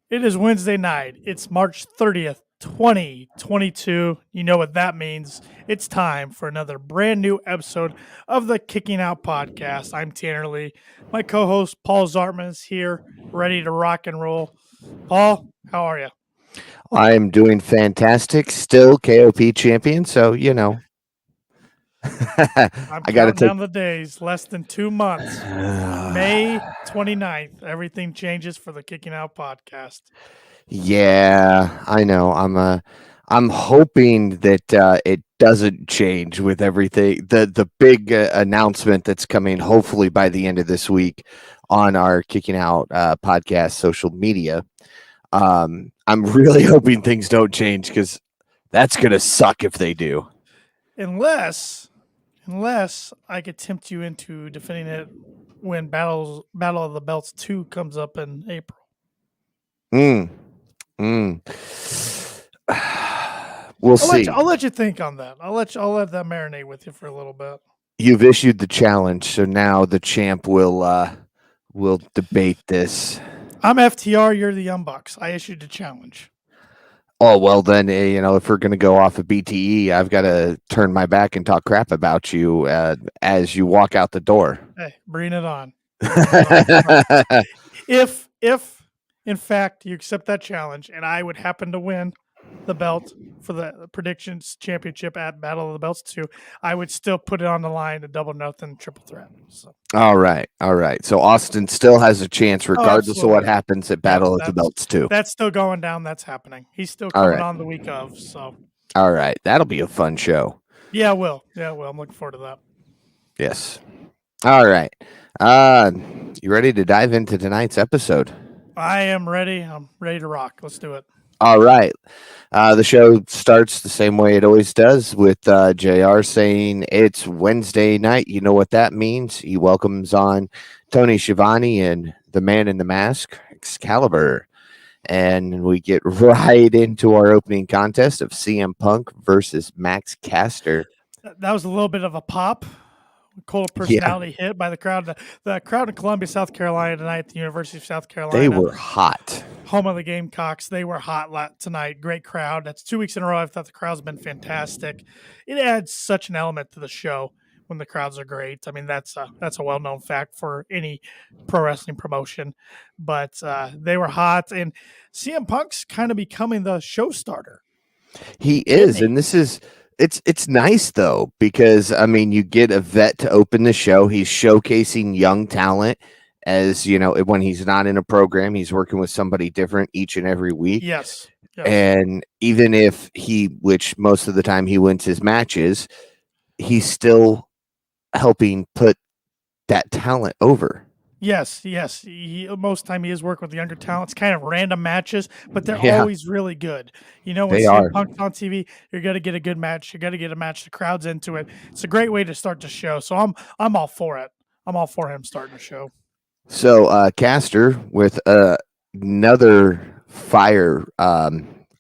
It is Wednesday night. It's March 30th, 2022. You know what that means. It's time for another brand new episode of the Kicking Out Podcast. I'm Tanner Lee. My co host, Paul Zartman, is here, ready to rock and roll. Paul, how are you? I'm doing fantastic. Still KOP champion, so I'm I got to counting take. down the days, less than 2 months. May 29th, everything changes for the Kicking Out Podcast. Yeah, I know. I'm hoping that it doesn't change with everything. The big announcement that's coming, hopefully by the end of this week, on our Kicking Out podcast social media. I'm really hoping things don't change because that's gonna suck if they do. Unless I could tempt you into defending it when Battle of the Belts 2 comes up in April. Mm, mm. We'll see. I'll let you think on that. I'll let that marinate with you for a little bit. You've issued the challenge, so now the champ will debate this. I'm FTR, you're the Young Bucks. I issued a challenge. Oh well, then if we're gonna go off of BTE, I've got to turn my back and talk crap about you as you walk out the door. Hey, bring it on. If in fact you accept that challenge and I would happen to win the belt for the predictions championship at Battle of the Belts 2, I would still put it on the line, a double nothing triple threat. So. All right. So Austin still has a chance, regardless of what happens at Battle of the Belts 2. That's still going down. That's happening. He's still coming on the week of. So. All right, that'll be a fun show. Yeah, it will. I'm looking forward to that. Yes. All right. You ready to dive into tonight's episode? I am ready. I'm ready to rock. Let's do it. All right. The show starts the same way it always does with JR saying it's Wednesday night. You know what that means. He welcomes on Toni Schiavone and the man in the mask, Excalibur. And we get right into our opening contest of CM Punk versus Max Caster. That was a little bit of a pop. Cold personality hit by the crowd. The crowd in Columbia, South Carolina tonight at the University of South Carolina. They were hot. Home of the Gamecocks. They were hot tonight. Great crowd. That's 2 weeks in a row. I thought the crowd's been fantastic. It adds such an element to the show when the crowds are great. I mean, that's a well-known fact for any pro wrestling promotion. But they were hot, and CM Punk's kind of becoming the show starter. He is, and this is... It's nice though, because I mean you get a vet to open the show. He's showcasing young talent, as you know, when he's not in a program, he's working with somebody different each and every week. Yes. And even if which most of the time he wins his matches, he's still helping put that talent over. Yes. Most time he is working with the younger talent. It's kind of random matches, but they're always really good. You know, when CM Punk's on TV, you're going to get a good match. You're going to get a match. The crowd's into it. It's a great way to start the show. So I'm all for it. I'm all for him starting the show. So Caster with another fire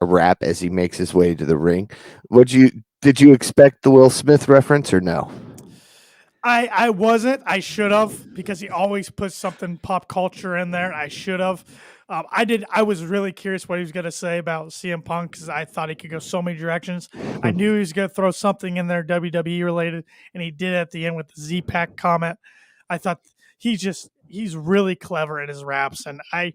rap as he makes his way to the ring. Did you expect the Will Smith reference or no? I wasn't. I should have, because he always puts something pop culture in there. I should have. I did. I was really curious what he was going to say about CM Punk, because I thought he could go so many directions. I knew he was going to throw something in there WWE related, and he did at the end with the Z-Pack comment. I thought he's really clever in his raps, and I'm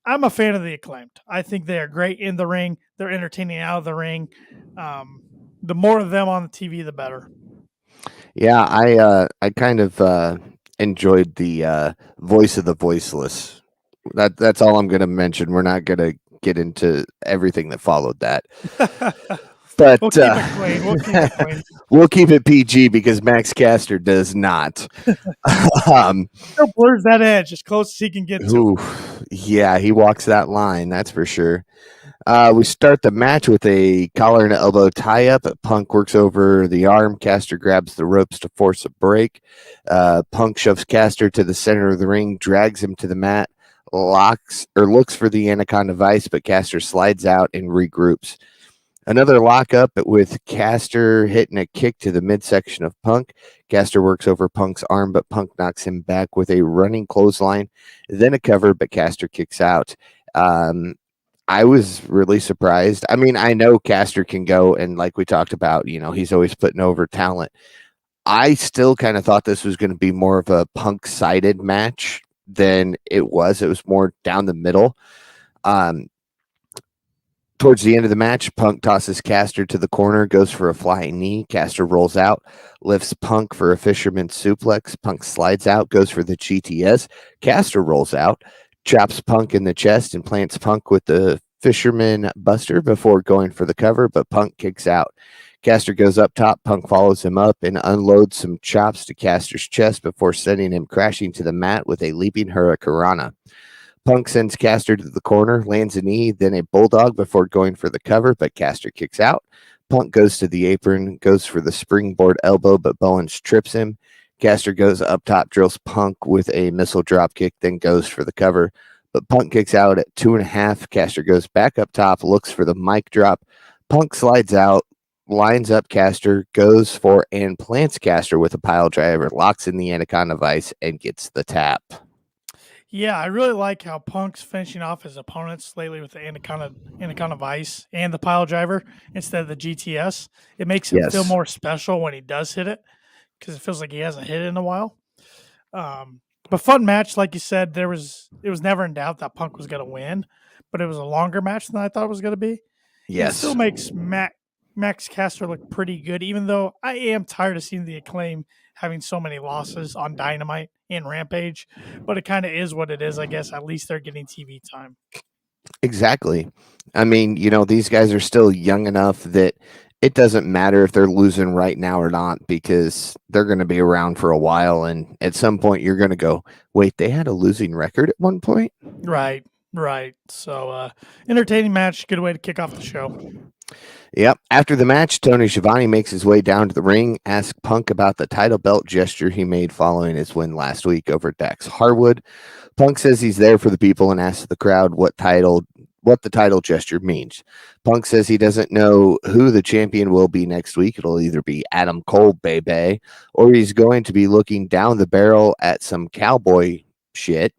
a fan of the Acclaimed. I think they are great in the ring. They're entertaining out of the ring. The more of them on the TV, the better. Yeah, I kind of enjoyed the voice of the voiceless. That's all I'm going to mention. We're not going to get into everything that followed that. But we'll keep it clean. We'll keep it PG, because Max Caster does not. Still blurs that edge as close as he can get to. Yeah, he walks that line, that's for sure. We start the match with a collar and elbow tie-up. Punk works over the arm. Caster grabs the ropes to force a break. Punk shoves Caster to the center of the ring, drags him to the mat, looks for the Anaconda Vice, but Caster slides out and regroups. Another lockup with Caster hitting a kick to the midsection of Punk. Caster works over Punk's arm, but Punk knocks him back with a running clothesline, then a cover, but Caster kicks out. I was really surprised. I mean, I know Caster can go, and like we talked about, he's always putting over talent. I still kind of thought this was going to be more of a Punk-sided match than it was. It was more down the middle. Towards the end of the match, Punk tosses Caster to the corner, goes for a flying knee. Caster rolls out, lifts Punk for a fisherman suplex. Punk slides out, goes for the GTS. Caster rolls out, chops Punk in the chest, and plants Punk with the fisherman buster before going for the cover, but Punk kicks out. Caster goes up top. Punk follows him up and unloads some chops to Caster's chest before sending him crashing to the mat with a leaping hurricanrana. Punk sends Caster to the corner, lands a knee, then a bulldog before going for the cover, but Caster kicks out. Punk goes to the apron, goes for the springboard elbow, but Bowens trips him. Caster goes up top, drills Punk with a missile dropkick, then goes for the cover, but Punk kicks out at 2.5. Caster goes back up top, looks for the mic drop. Punk slides out, lines up Caster, goes for and plants Caster with a pile driver, locks in the Anaconda Vice, and gets the tap. Yeah, I really like how Punk's finishing off his opponents lately with the Anaconda Vice and the pile driver instead of the GTS. It makes him feel more special when he does hit it because it feels like he hasn't hit it in a while. But fun match, like you said, it was never in doubt that Punk was going to win, but it was a longer match than I thought it was going to be. Yes. It still makes Max Caster look pretty good, even though I am tired of seeing the Acclaim having so many losses on Dynamite and Rampage, but it kind of is what it is, I guess. At least they're getting TV time. Exactly. I mean, these guys are still young enough that it doesn't matter if they're losing right now or not because they're going to be around for a while. And at some point, you're going to go, wait, they had a losing record at one point? Right. So, entertaining match. Good way to kick off the show. Yep. After the match, Tony Schiavone makes his way down to the ring, asks Punk about the title belt gesture he made following his win last week over Dax Harwood. Punk says he's there for the people and asks the crowd what the title gesture means. Punk says he doesn't know who the champion will be next week. It'll either be Adam Cole, baby, or he's going to be looking down the barrel at some cowboy shit.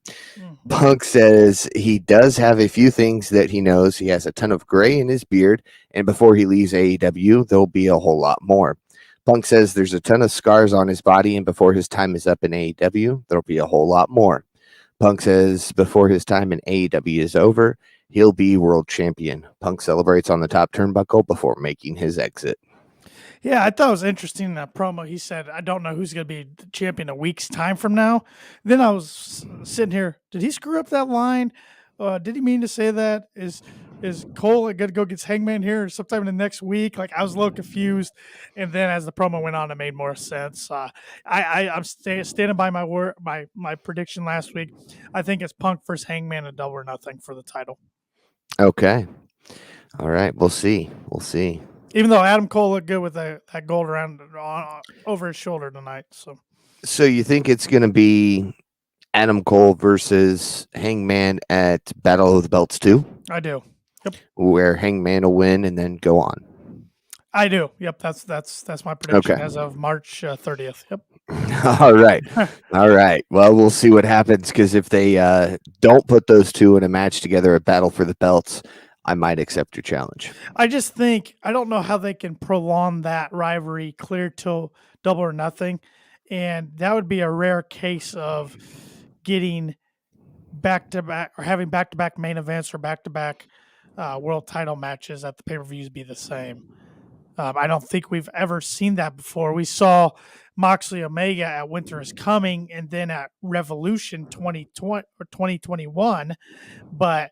Punk says he does have a few things that he knows. He has a ton of gray in his beard, and before he leaves AEW, there'll be a whole lot more. Punk says there's a ton of scars on his body, and before his time is up in AEW, there'll be a whole lot more. Punk says before his time in AEW is over, he'll be world champion. Punk celebrates on the top turnbuckle before making his exit. Yeah, I thought it was interesting in that promo. He said, I don't know who's going to be the champion a week's time from now. Then I was sitting here. Did he screw up that line? Did he mean to say that? Is Cole going to go get Hangman here sometime in the next week? Like, I was a little confused. And then as the promo went on, it made more sense. I'm standing by my word, my prediction last week. I think it's Punk versus Hangman and Double or Nothing for the title. Okay. All right. We'll see. Even though Adam Cole looked good with that gold around over his shoulder tonight. So you think it's going to be Adam Cole versus Hangman at Battle of the Belts 2? I do. Yep. Where Hangman will win and then go on. I do. Yep. That's my prediction as of March 30th. Yep. All right. Well, we'll see what happens because if they don't put those two in a match together at Battle for the Belts, I might accept your challenge. I just think I don't know how they can prolong that rivalry clear till Double or Nothing, and that would be a rare case of getting back-to-back or having back-to-back main events or back-to-back world title matches at the pay-per-views be the same. I don't think we've ever seen that before. We saw Moxley Omega at Winter is Coming and then at Revolution 2020 or 2021, but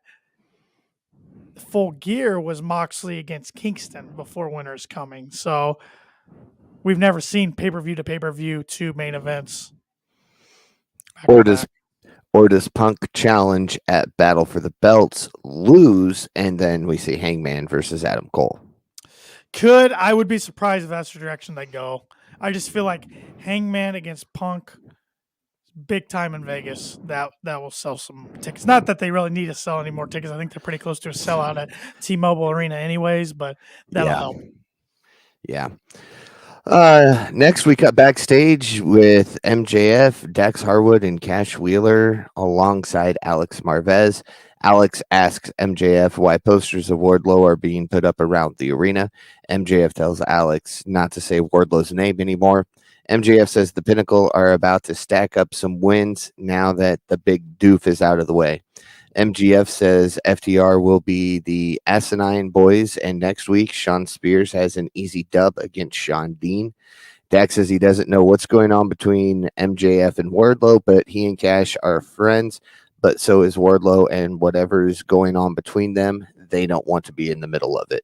Full Gear was Moxley against Kingston before Winter is Coming. So we've never seen pay-per-view to pay-per-view 2 main events. Or does Punk challenge at Battle for the Belts, lose, and then we see Hangman versus Adam Cole? I would be surprised if that's the direction they go. I just feel like Hangman against Punk, big time in Vegas. That will sell some tickets. Not that they really need to sell any more tickets. I think they're pretty close to a sellout at T-Mobile Arena anyways, but that'll help. Yeah. Next, we cut backstage with MJF, Dax Harwood, and Cash Wheeler alongside Alex Marvez. Alex asks MJF why posters of Wardlow are being put up around the arena. MJF tells Alex not to say Wardlow's name anymore. MJF says the Pinnacle are about to stack up some wins now that the big doof is out of the way. MGF says FTR will be the Asinine Boys, and next week Sean Spears has an easy dub against Sean Dean. Dax says he doesn't know what's going on between MJF and Wardlow, but he and Cash are friends, but so is Wardlow, and whatever is going on between them, they don't want to be in the middle of it.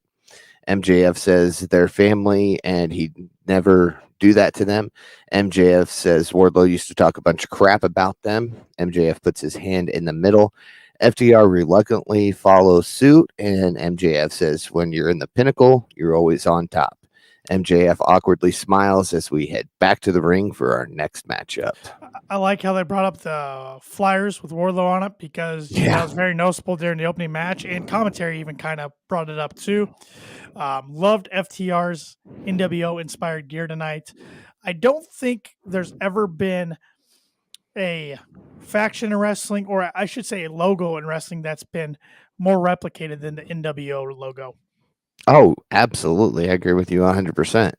MJF says they're family and he'd never do that to them. MJF says Wardlow used to talk a bunch of crap about them. MJF puts his hand in the middle. FTR reluctantly follows suit, and MJF says, when you're in the Pinnacle, you're always on top. MJF awkwardly smiles as we head back to the ring for our next matchup. I like how they brought up the flyers with Wardlow on it because that was very noticeable during the opening match, and commentary even kind of brought it up too. Loved FTR's NWO inspired gear tonight. I don't think there's ever been a faction in wrestling, or I should say a logo in wrestling, that's been more replicated than the NWO logo. Oh, absolutely. I agree with you 100%.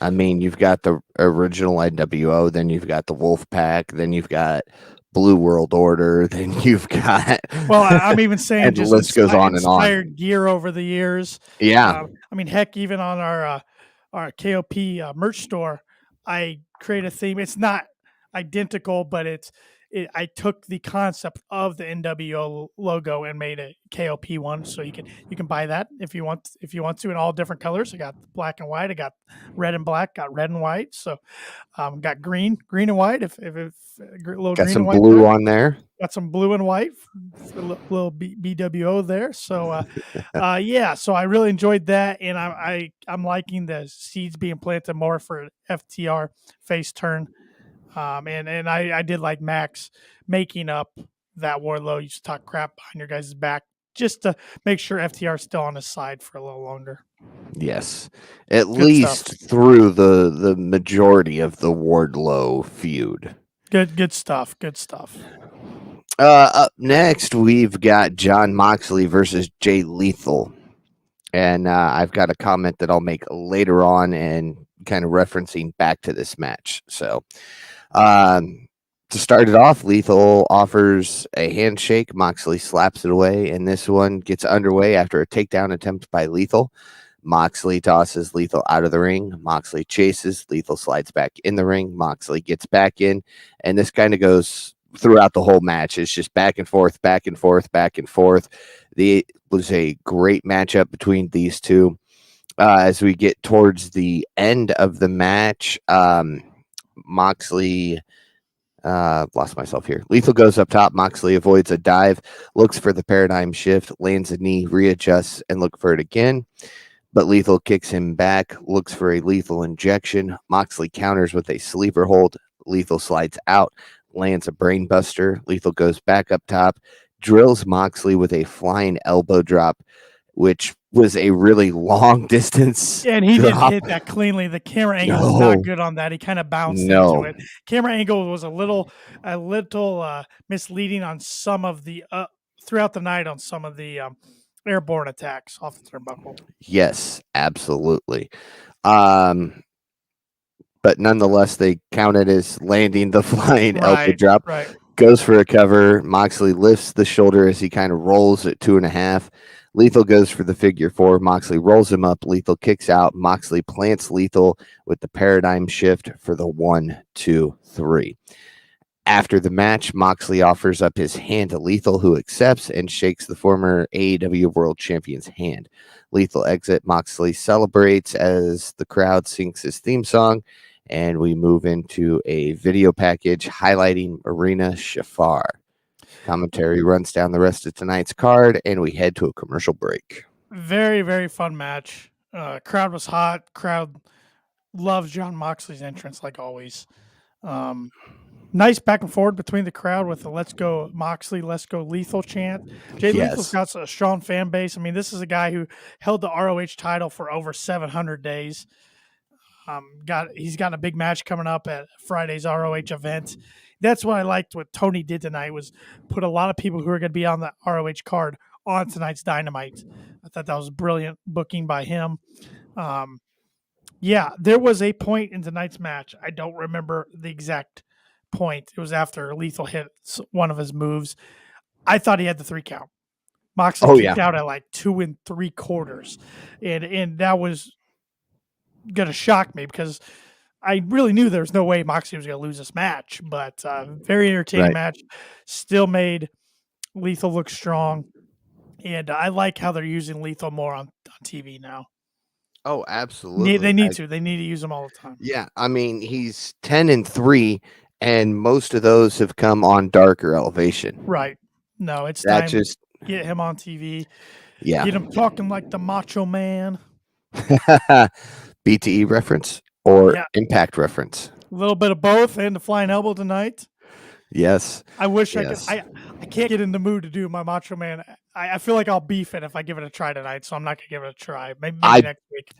I mean, you've got the original NWO, then you've got the Wolf Pack, then you've got Blue World Order, then you've got. Well, I'm even saying and just the list goes on and on. Inspired gear over the years. Yeah. I mean, heck, even on our KOP merch store, I create a theme. It's not identical, but I took the concept of the NWO logo and made a KOP one, so you can buy that if you want to in all different colors. I got black and white, I got red and black, got red and white, so got green and white. If a little got green some and white blue there. on there. Got some blue and white, a little BWO there. So yeah, so I really enjoyed that, and I'm liking the seeds being planted more for FTR face turn. And I did like Max making up that Wardlow used to talk crap behind your guys' back just to make sure FTR is still on his side for a little longer. Yes, at Good least stuff. through the majority of the Wardlow feud. Good stuff. Good stuff. Up next, we've got John Moxley versus Jay Lethal. And I've got a comment that I'll make later on and kind of referencing back to this match. So to start it off, Lethal offers a handshake. Moxley slaps it away, and this one gets underway after a takedown attempt by Lethal. Moxley tosses Lethal out of the ring. Moxley chases. Lethal slides back in the ring. Moxley gets back in, and this kind of goes throughout the whole match. It's just back and forth, back and forth, back and forth. It was a great matchup between these two. As we get towards the end of the match, Moxley lost myself here. Lethal goes up top. Moxley avoids a dive, looks for the paradigm shift, lands a knee, readjusts, and look for it again. But Lethal kicks him back, looks for a lethal injection. Moxley counters with a sleeper hold. Lethal slides out, lands a brainbuster. Lethal goes back up top, drills Moxley with a flying elbow drop, which was a really long distance. And he didn't hit that cleanly. The camera angle was not good on that. He kind of bounced into it. Camera angle was a little misleading on some of the throughout the night on some of the airborne attacks off the turnbuckle. Yes, absolutely. But nonetheless, they count it as landing the flying elbow drop. Right. Goes for a cover. Moxley lifts the shoulder as he kind of rolls at 2.5. Lethal goes for the figure 4. Moxley rolls him up. Lethal kicks out. Moxley plants Lethal with the paradigm shift for the 1, 2, 3. After the match, Moxley offers up his hand to Lethal, who accepts and shakes the former AEW World Champion's hand. Lethal exit. Moxley celebrates as the crowd sings his theme song, and we move into a video package highlighting Marina Shafir. Commentary runs down the rest of tonight's card, and we head to a commercial break. Very, very fun match. Crowd was hot. Crowd loves John Moxley's entrance, like always. Nice back and forth between the crowd with the "Let's go Moxley, let's go Lethal" chant. Jay Lethal's got a strong fan base. I mean, this is a guy who held the ROH title for over 700 days. He's got a big match coming up at Friday's ROH event, that's what I liked. What Toni did tonight was put a lot of people who are going to be on the ROH card on tonight's Dynamite. I thought that was brilliant booking by him. Yeah, there was a point in tonight's match. I don't remember the exact point. It was after Lethal hit one of his moves. I thought he had the 3 count. Moxley kicked out at like 2 3/4, and that was gonna shock me because I really knew there was no way Moxley was gonna lose this match. But very entertaining match. Still made Lethal look strong, and I like how they're using Lethal more on TV now. Oh, absolutely. They need to. They need to use him all the time. Yeah, I mean, he's 10-3, and most of those have come on Darker Elevation. Right. No, it's That time just to get him on TV. yeah. Get him talking like the Macho Man. BTE reference or Yeah. Impact reference? A little bit of both, and the flying elbow tonight. Yes. I wish Yes. I could. I can't get in the mood to do my Macho Man. I feel like I'll beef it if I give it a try tonight, so I'm not gonna give it a try. Maybe next week.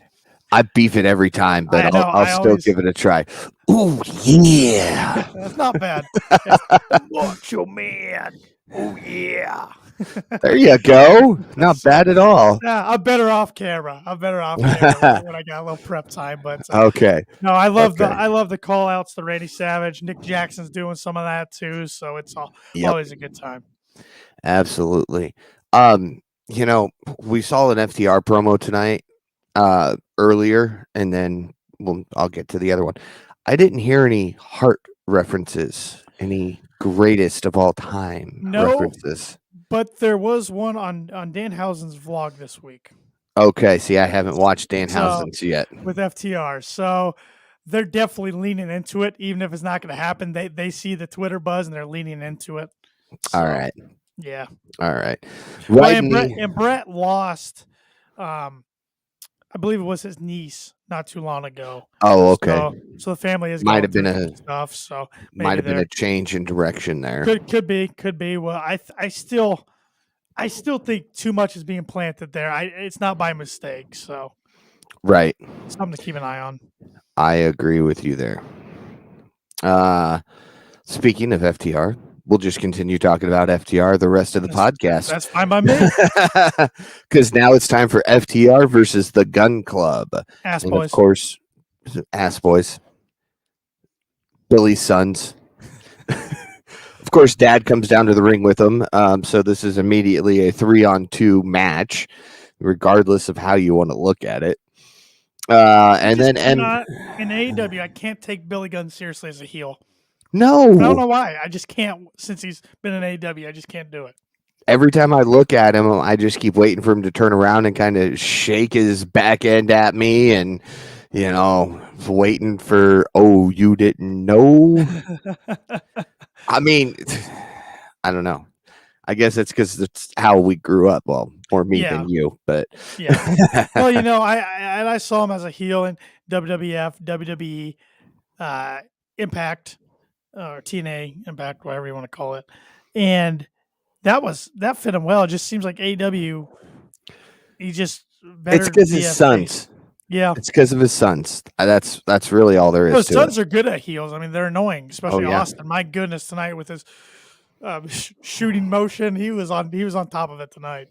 I beef it every time, but I know, I'll I still always- give it a try. Ooh, yeah. That's not bad. It's Macho Man. Oh yeah. There you go. Not bad at all. Yeah, I'm better off camera. I'm better off camera when I got a little prep time. But Okay. no, I love Okay. the call outs to Randy Savage. Nick Jackson's doing some of that too, so it's always a good time. Absolutely. You know, we saw an FTR promo tonight earlier, and then I'll get to the other one. I didn't hear any Hart references, any greatest of all time references. But there was one on Danhausen's vlog this week. Okay, see, I haven't watched Danhausen's yet with FTR, so they're definitely leaning into it, even if it's not going to happen. They see the Twitter buzz and they're leaning into it. So, all right. Yeah. All right. Well, and Brett lost. I believe it was his niece not too long ago. Oh, okay. So the family is might have been a stuff. So might have been a change in direction there. Could be. Well, I still think too much is being planted there. It's not by mistake. So right, something to keep an eye on. I agree with you there. Speaking of FTR, we'll just continue talking about FTR the rest of the podcast. That's fine by me. Because now it's time for FTR versus the Gun Club. Ass and boys. Of course, Ass Boys. Billy's sons. Of course, Dad comes down to the ring with them. So this is immediately a 3-on-2 match, regardless of how you want to look at it. And then in AEW, I can't take Billy Gunn seriously as a heel. No. I don't know why. I just can't. Since he's been in AEW, I just can't do it. Every time I look at him, I just keep waiting for him to turn around and kind of shake his back end at me and, you know, waiting for, oh, you didn't know? I mean, I don't know. I guess it's because it's how we grew up. Well, more me than you, but yeah. Well, you know, I saw him as a heel in WWF, WWE, Impact, or TNA Impact, whatever you want to call it, and that fit him well. It just seems like AEW. He just it's because his sons. Yeah, it's because of his sons. That's really all there is. His sons are good at heels. I mean, they're annoying, especially Austin. My goodness, tonight with his shooting motion, he was on top of it tonight.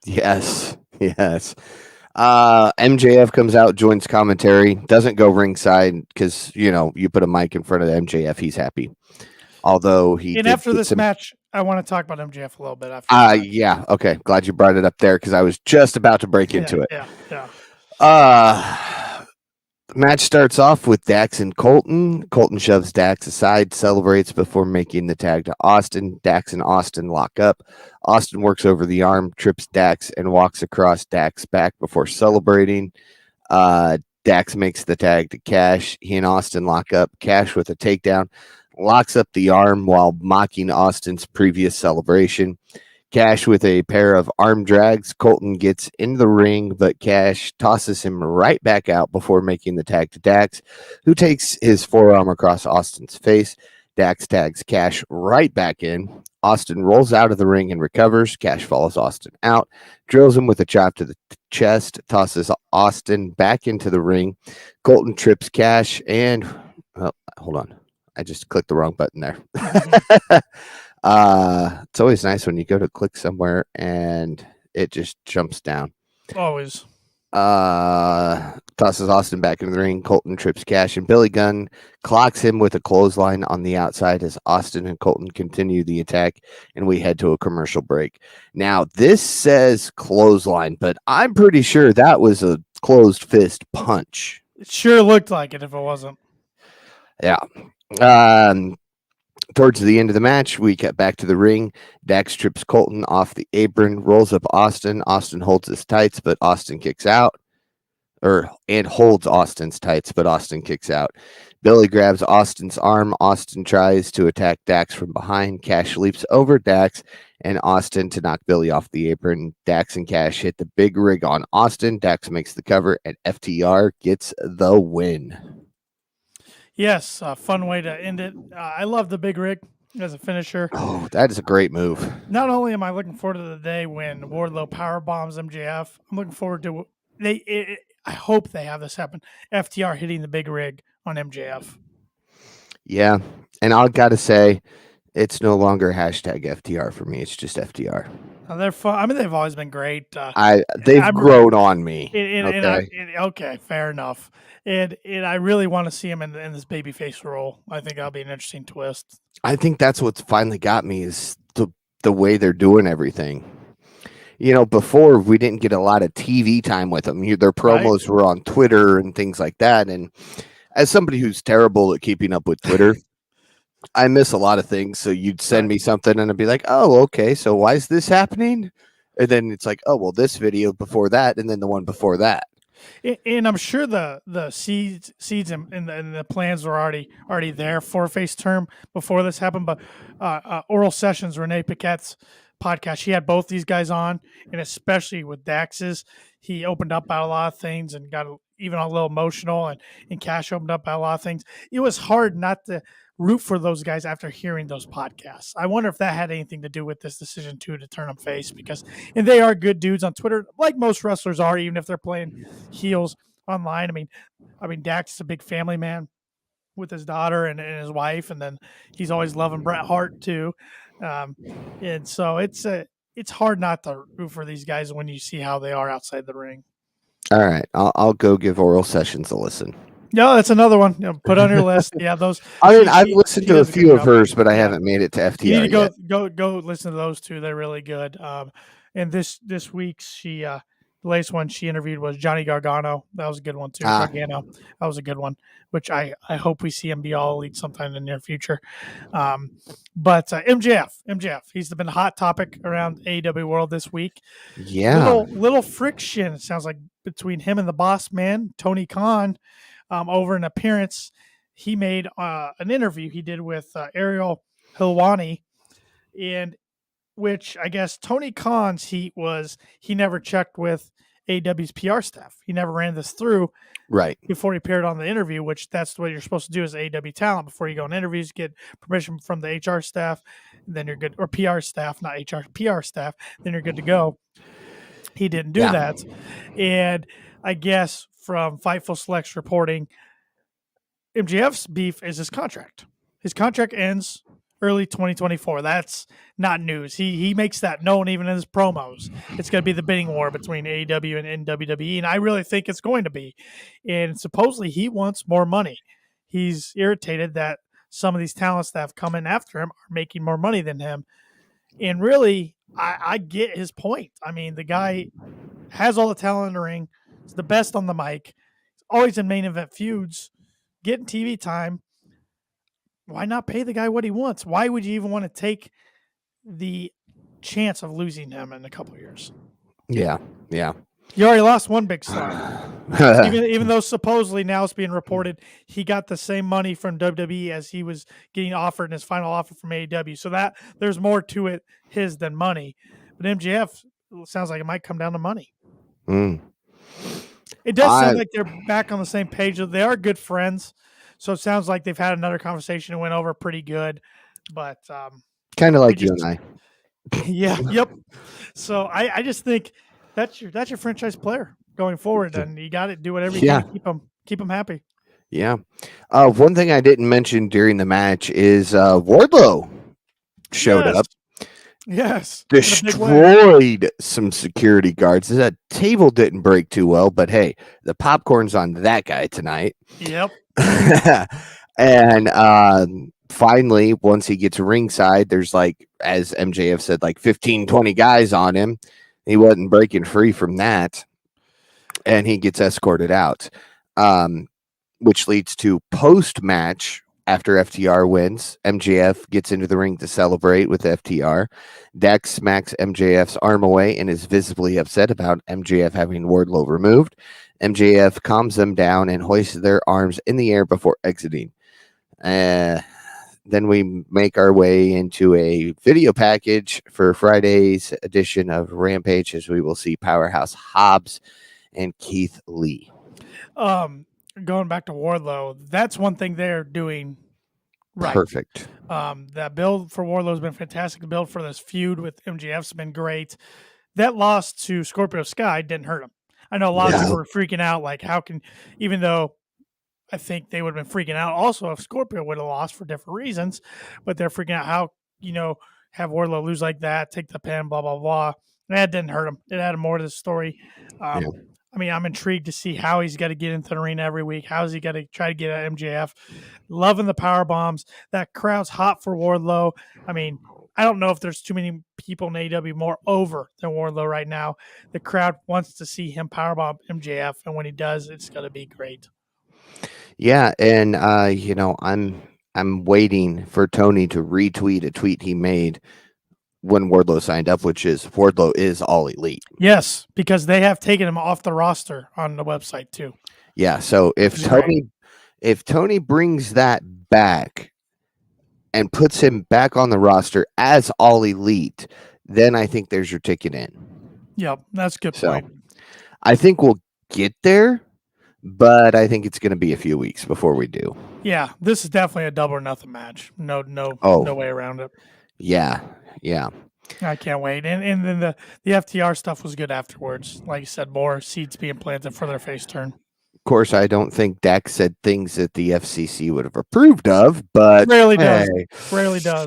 Yes. MJF comes out, joins commentary, doesn't go ringside because you put a mic in front of MJF, he's happy. Although after this match, I want to talk about MJF a little bit after. Yeah, okay. Glad you brought it up there because I was just about to break into it. Yeah. The match starts off with Dax and Colton. Colton shoves Dax aside, celebrates before making the tag to Austin. Dax and Austin lock up. Austin works over the arm, trips Dax, and walks across Dax's back before celebrating. Dax makes the tag to Cash. He and Austin lock up. Cash with a takedown locks up the arm while mocking Austin's previous celebration. Cash with a pair of arm drags. Colton gets in the ring, but Cash tosses him right back out before making the tag to Dax, who takes his forearm across Austin's face. Dax tags Cash right back in. Austin rolls out of the ring and recovers. Cash follows Austin out, drills him with a chop to the chest, tosses Austin back into the ring. Colton trips Cash and hold on. I just clicked the wrong button there. Mhm. It's always nice when you go to click somewhere and it just jumps down. Always. Tosses Austin back into the ring. Colton trips Cash, and Billy Gunn clocks him with a clothesline on the outside as Austin and Colton continue the attack, and we head to a commercial break. Now, this says clothesline, but I'm pretty sure that was a closed fist punch. It sure looked like it if it wasn't. Yeah. Um, Towards the end of the match, we get back to the ring. Dax trips Colton off the apron, rolls up Austin. Austin holds his tights, but Austin kicks out. And holds Austin's tights, but Austin kicks out. Billy grabs Austin's arm. Austin tries to attack Dax from behind. Cash leaps over Dax and Austin to knock Billy off the apron. Dax and Cash hit the big rig on Austin. Dax makes the cover, and FTR gets the win. Yes, a fun way to end it. I love the big rig as a finisher. Oh, that is a great move. Not only am I looking forward to the day when Wardlow power bombs MJF, I'm looking forward to I hope they have this happen. FTR hitting the big rig on MJF. Yeah, and I gotta say, it's no longer hashtag FTR for me. It's just FTR. They're fun. I mean, they've always been great. They've grown on me. Okay, fair enough. And I really want to see him in this babyface role. I think that'll be an interesting twist. I think that's what's finally got me is the way they're doing everything. You know, before we didn't get a lot of TV time with them. Their promos were on Twitter and things like that. And as somebody who's terrible at keeping up with Twitter, I miss a lot of things. So you'd send me something and I'd be like, oh, okay. So why is this happening? And then it's like, oh, well, this video before that. And then the one before that. And I'm sure the seeds and the plans were already there for a face term before this happened. But Oral Sessions, Renee Paquette's podcast, she had both these guys on, and especially with Dax's, he opened up about a lot of things and got even a little emotional, and Cash opened up about a lot of things. It was hard not to root for those guys after hearing those podcasts. I wonder if that had anything to do with this decision too, to turn them face, and they are good dudes on Twitter, like most wrestlers are, even if they're playing heels online. I mean, Dax is a big family man with his daughter and his wife, and then he's always loving Bret Hart too. And so it's hard not to root for these guys when you see how they are outside the ring. All right, I'll go give Oral Sessions a listen. No, that's another one. Put on your list. Yeah, those. I mean, I've listened to a few of hers, but I haven't made it to FTR. You need to yet. go listen to those two. They're really good. And this week's the latest one she interviewed was Johnny Gargano. That was a good one too. Gargano. That was a good one, which I hope we see him be all elite sometime in the near future. But MJF, he's been a hot topic around AEW World this week. Yeah, little friction, it sounds like, between him and the boss man, Tony Khan, over an appearance he made, an interview he did with Ariel Helwani, and which I guess Tony Khan's heat was he never checked with AEW's PR staff. He never ran this through before he appeared on the interview, which that's what you're supposed to do as AEW talent. Before you go on interviews, get permission from the HR staff, and then you're good, or PR staff, not HR, PR staff, then you're good to go. He didn't do that. And I guess from Fightful Select's reporting, MJF's beef is his contract. His contract ends early 2024. That's not news. He makes that known even in his promos. It's going to be the bidding war between AEW and WWE, and I really think it's going to be. And supposedly he wants more money. He's irritated that some of these talents that have come in after him are making more money than him. And really, I get his point. I mean, the guy has all the talent in the ring. He's the best on the mic. He's always in main event feuds, getting TV time. Why not pay the guy what he wants? Why would you even want to take the chance of losing him in a couple of years? Yeah. You already lost one big star. even though supposedly now it's being reported he got the same money from WWE as he was getting offered in his final offer from AEW. So that there's more to it his than money. But MJF sounds like it might come down to money. It does sound like they're back on the same page. They are good friends. So it sounds like they've had another conversation and went over pretty good. But kind of like you and I. Yeah. Yep. So I just think that's your franchise player going forward, and you got to do whatever you can to keep them happy. Yeah. One thing I didn't mention during the match is Wardlow showed Yes, up, yes, in a big way. destroyed some security guards. That table didn't break too well, but hey, the popcorn's on that guy tonight. Yep. And finally, once he gets ringside, there's like, as MJF said, like 15, 20 guys on him. He wasn't breaking free from that, and he gets escorted out, which leads to post match. After FTR wins, MJF gets into the ring to celebrate with FTR. Dex smacks MJF's arm away and is visibly upset about MJF having Wardlow removed. MJF calms them down and hoists their arms in the air before exiting. Then we make our way into a video package for Friday's edition of Rampage, as we will see Powerhouse Hobbs and Keith Lee. Going back to Wardlow, that's one thing they're doing right. Perfect. That build for Wardlow has been fantastic. The build for this feud with MJF's been great. That loss to Scorpio Sky didn't hurt him. I know a lot of people were freaking out, like, how can, even though I think they would have been freaking out also if Scorpio would have lost for different reasons, but they're freaking out how, have Wardlow lose like that, take the pin, blah, blah, blah. That didn't hurt him. It added more to the story. I mean, I'm intrigued to see how he's got to get into the arena every week. How is he got to try to get at MJF? Loving the power bombs. That crowd's hot for Wardlow. I mean, I don't know if there's too many people in AEW more over than Wardlow right now. The crowd wants to see him powerbomb MJF, and when he does, it's going to be great. Yeah, and I'm waiting for Tony to retweet a tweet he made when Wardlow signed up, which is Wardlow is all elite. Yes, because they have taken him off the roster on the website too. Yeah, so if Tony brings that back and puts him back on the roster as all elite, then I think there's your ticket in. Yep, that's a good point. I think we'll get there, but I think it's going to be a few weeks before we do. Yeah, this is definitely a double or nothing match. No way around it. Yeah. I can't wait. And then the FTR stuff was good afterwards. Like you said, more seeds being planted for their face turn. Of course, I don't think Dax said things that the FCC would have approved of, but rarely does.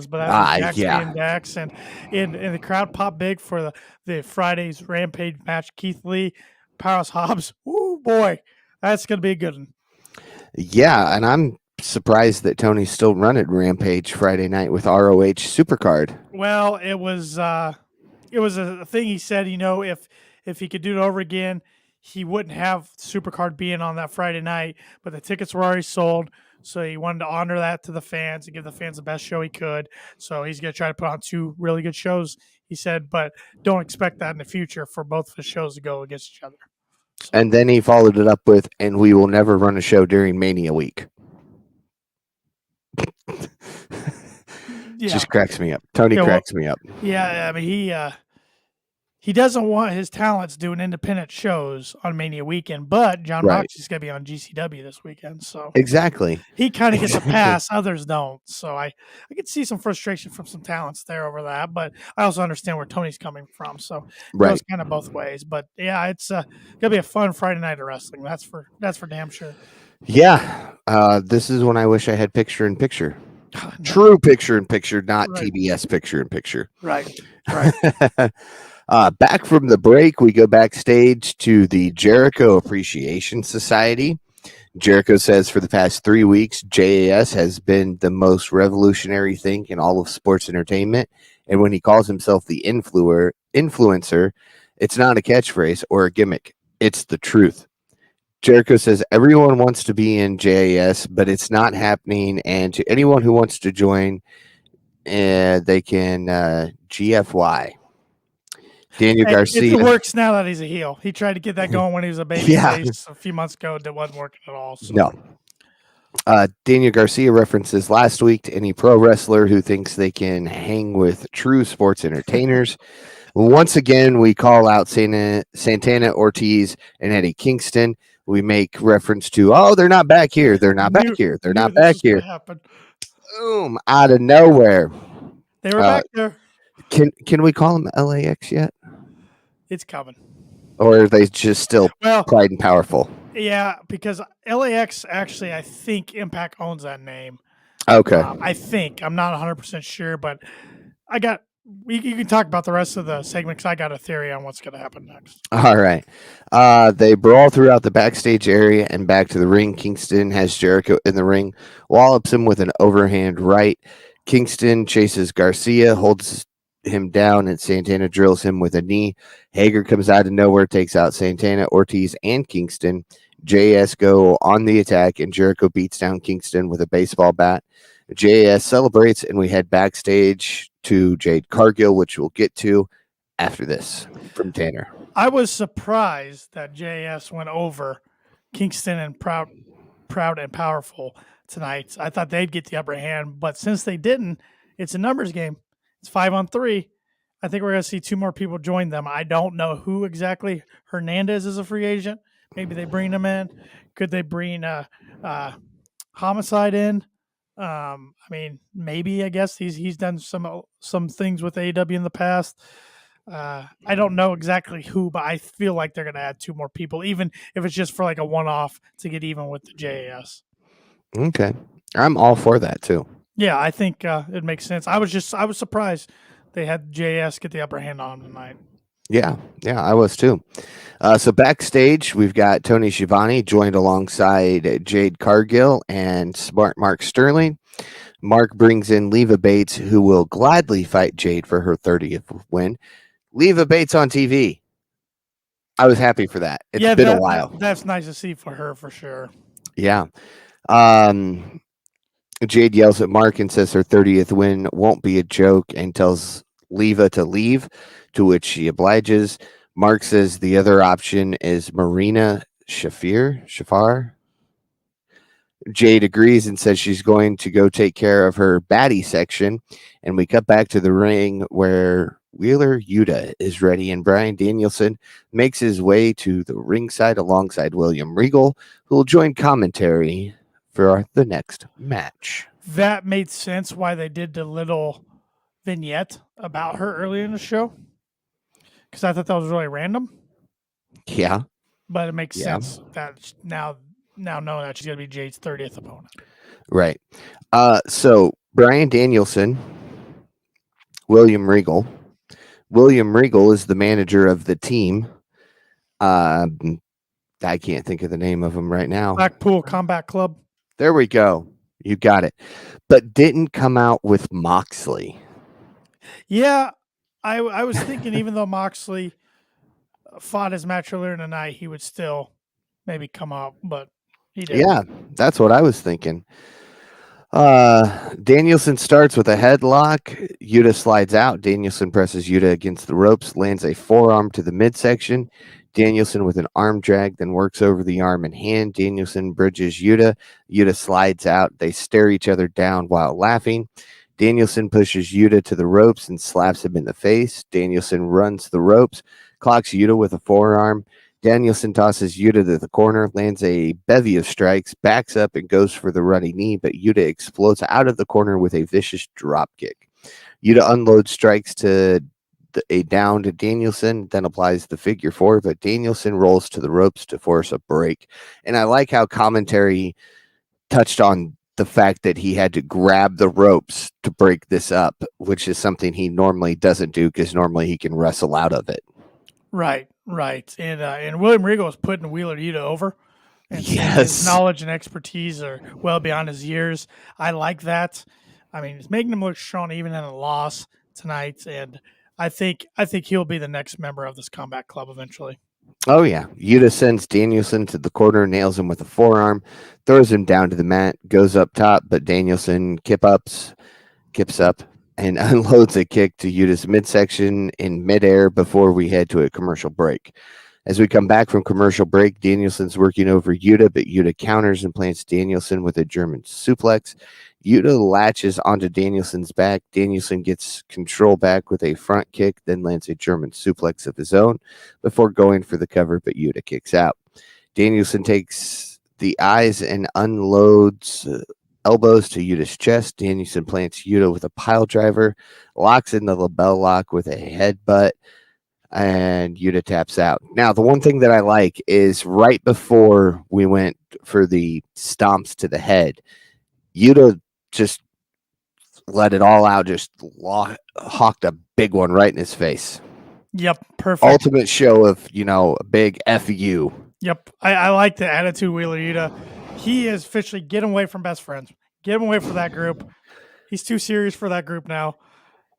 But that was Dax being Dax, and the crowd popped big for the Friday's Rampage match. Keith Lee, Powerhouse Hobbs. Ooh boy, that's gonna be a good one. Yeah, and I'm surprised that Tony's still running Rampage Friday night with ROH Supercard. Well, it was a thing he said. If he could do it over again, he wouldn't have Supercard being on that Friday night. But the tickets were already sold, so he wanted to honor that to the fans and give the fans the best show he could. So he's going to try to put on 2 really good shows, he said. But don't expect that in the future for both of the shows to go against each other. So. And then he followed it up with, "And we will never run a show during Mania week." Just cracks me up. Tony cracks me up. Yeah, I mean he doesn't want his talents doing independent shows on Mania weekend, but John Moxley's going to be on GCW this weekend, so exactly he kind of gets a pass. Others don't, so I could see some frustration from some talents there over that, but I also understand where Tony's coming from, so it goes kind of both ways. But yeah, it's going to be a fun Friday night of wrestling. That's for damn sure. Yeah, this is when I wish I had picture-in-picture. True picture-in-picture, not TBS picture-in-picture. Right. Back from the break, we go backstage to the Jericho Appreciation Society. Jericho says for the past 3 weeks, JAS has been the most revolutionary thing in all of sports entertainment. And when he calls himself the influencer, it's not a catchphrase or a gimmick. It's the truth. Jericho says everyone wants to be in JAS, but it's not happening. And to anyone who wants to join, they can GFY. Daniel Garcia. It works now that he's a heel. He tried to get that going when he was a baby face a few months ago. That wasn't working at all. So. No. Daniel Garcia references last week to any pro wrestler who thinks they can hang with true sports entertainers. Once again, we call out Santana, Ortiz, and Eddie Kingston. We make reference to, they're not back here. They're not back here. They're not back here. Boom, out of nowhere. They were back there. Can we call them LAX yet? It's coming. Or are they just still pride and powerful? Yeah, because LAX actually, I think Impact owns that name. Okay. I think I'm not 100% sure, but I got. You can talk about the rest of the segment because I got a theory on what's going to happen next. All right. They brawl throughout the backstage area and back to the ring. Kingston has Jericho in the ring, wallops him with an overhand right. Kingston chases Garcia, holds him down, and Santana drills him with a knee. Hager comes out of nowhere, takes out Santana, Ortiz, and Kingston. JS go on the attack, and Jericho beats down Kingston with a baseball bat. JS celebrates, and we head backstage to Jade Cargill, which we'll get to after this from Tanner. I was surprised that JS went over Kingston and Proud and Powerful tonight. I thought they'd get the upper hand, but since they didn't, it's a numbers game. It's 5-on-3. I think we're going to see two more people join them. I don't know who exactly. Hernandez is a free agent. Maybe they bring him in. Could they bring Homicide in? I mean, maybe. I guess he's done some things with AEW in the past. I don't know exactly who, but I feel like they're going to add two more people, even if it's just for like a one-off to get even with the JAS. Okay. I'm all for that too. Yeah, I think it makes sense. I was surprised they had JAS get the upper hand on tonight. Yeah, I was too. So backstage, we've got Tony Schiavone joined alongside Jade Cargill and Smart Mark Sterling. Mark brings in Leva Bates, who will gladly fight Jade for her 30th win. Leva Bates on TV. I was happy for that. It's been a while. That's nice to see for her, for sure. Yeah. Jade yells at Mark and says her 30th win won't be a joke and tells Leva to leave, to which she obliges. Mark says the other option is Marina Shafar. Jade agrees and says she's going to go take care of her baddie section. And we cut back to the ring where Wheeler Yuta is ready, and Bryan Danielson makes his way to the ringside alongside William Regal, who will join commentary for the next match. That made sense why they did the little vignette about her earlier in the show, because I thought that was really random. Yeah. But it makes sense that now knowing that she's going to be Jade's 30th opponent. Right. So Bryan Danielson, William Regal. William Regal is the manager of the team. I can't think of the name of him right now. Blackpool Combat Club. There we go. You got it. But didn't come out with Moxley. Yeah, I was thinking even though Moxley fought his match earlier tonight, he would still maybe come out, but he didn't. Yeah, that's what I was thinking. Danielson starts with a headlock. Yuta slides out. Danielson presses Yuta against the ropes, lands a forearm to the midsection. Danielson with an arm drag, then works over the arm and hand. Danielson bridges Yuta. Yuta slides out. They stare each other down while laughing. Danielson pushes Yuta to the ropes and slaps him in the face. Danielson runs the ropes, clocks Yuta with a forearm. Danielson tosses Yuta to the corner, lands a bevy of strikes, backs up and goes for the running knee, but Yuta explodes out of the corner with a vicious drop kick. Yuta unloads strikes to a down to Danielson, then applies the figure four, but Danielson rolls to the ropes to force a break. And I like how commentary touched on the fact that he had to grab the ropes to break this up, which is something he normally doesn't do because normally he can wrestle out of it. Right. And William Regal is putting Wheeler Yuta over. And his knowledge and expertise are well beyond his years. I like that. I mean, it's making him look strong even in a loss tonight. And I think he'll be the next member of this combat club eventually. Oh, yeah. Yuta sends Danielson to the corner, nails him with a forearm, throws him down to the mat, goes up top, but Danielson kips up, and unloads a kick to Yuta's midsection in midair before we head to a commercial break. As we come back from commercial break, Danielson's working over Yuta, but Yuta counters and plants Danielson with a German suplex. Yuta latches onto Danielson's back. Danielson gets control back with a front kick, then lands a German suplex of his own before going for the cover, but Yuta kicks out. Danielson takes the eyes and unloads elbows to Yuta's chest. Danielson plants Yuta with a pile driver, locks in the label lock with a headbutt. and Yuta taps out. Now, the one thing that I like is right before we went for the stomps to the head, Yuta just let it all out, just hawked a big one right in his face. Yep, perfect. Ultimate show of, a big FU. Yep, I like the attitude Wheeler Yuta. He is officially getting away from best friends. Get him away from that group. He's too serious for that group now.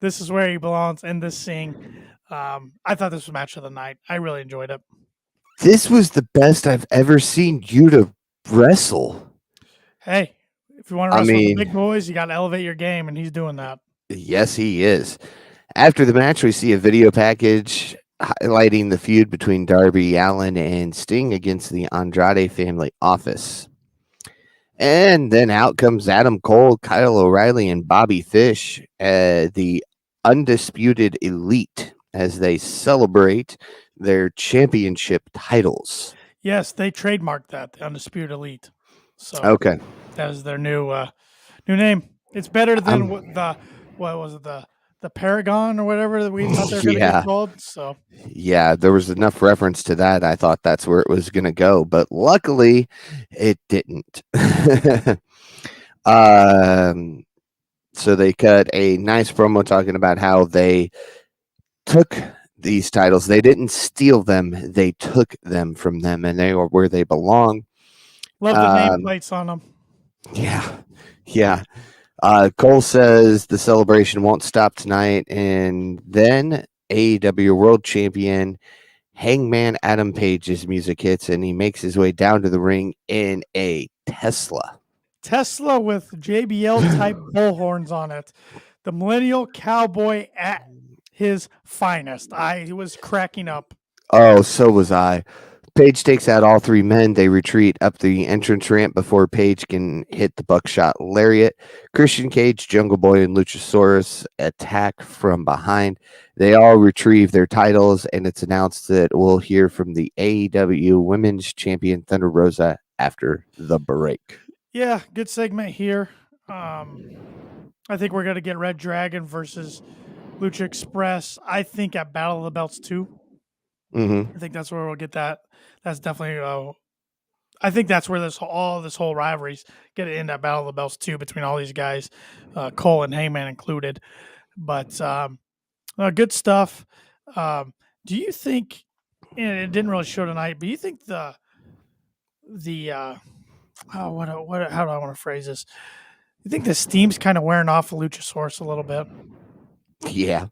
This is where he belongs in this scene. I thought this was match of the night. I really enjoyed it. This was the best I've ever seen Yuta wrestle. Hey, if you want to wrestle with the big boys, you got to elevate your game, and he's doing that. Yes, he is. After the match, we see a video package highlighting the feud between Darby Allin and Sting against the Andrade family office. And then out comes Adam Cole, Kyle O'Reilly, and Bobby Fish, the Undisputed Elite, as they celebrate their championship titles. Yes, they trademarked that, the Undisputed Elite. So okay, that is their new name. It's better than what was it, the Paragon or whatever that we thought they were going to get called. So yeah, there was enough reference to that. I thought that's where it was going to go, but luckily it didn't. So they cut a nice promo talking about how they took these titles. They didn't steal them. They took them from them, and they are where they belong. Love the nameplates on them. Yeah. Cole says the celebration won't stop tonight, and then AEW World Champion Hangman Adam Page's music hits, and he makes his way down to the ring in a Tesla. Tesla with JBL type bullhorns on it. The millennial cowboy at his finest. I was cracking up. Oh, so was I. Page takes out all three men. They retreat up the entrance ramp before Page can hit the buckshot lariat. Christian Cage, Jungle Boy, and Luchasaurus attack from behind. They all retrieve their titles, and it's announced that we'll hear from the AEW Women's Champion Thunder Rosa after the break. Yeah, good segment here. I think we're going to get Red Dragon versus Lucha Express. I think at Battle of the Belts 2. Mm-hmm. I think that's where we'll get that. That's definitely. I think that's where this whole rivalry's get it in that Battle of the Belts 2 between all these guys, Cole and Heyman included. But good stuff. Do you think? And it didn't really show tonight, but do you think the how do I want to phrase this? You think the steam's kind of wearing off of Luchasaurus a little bit? Yeah.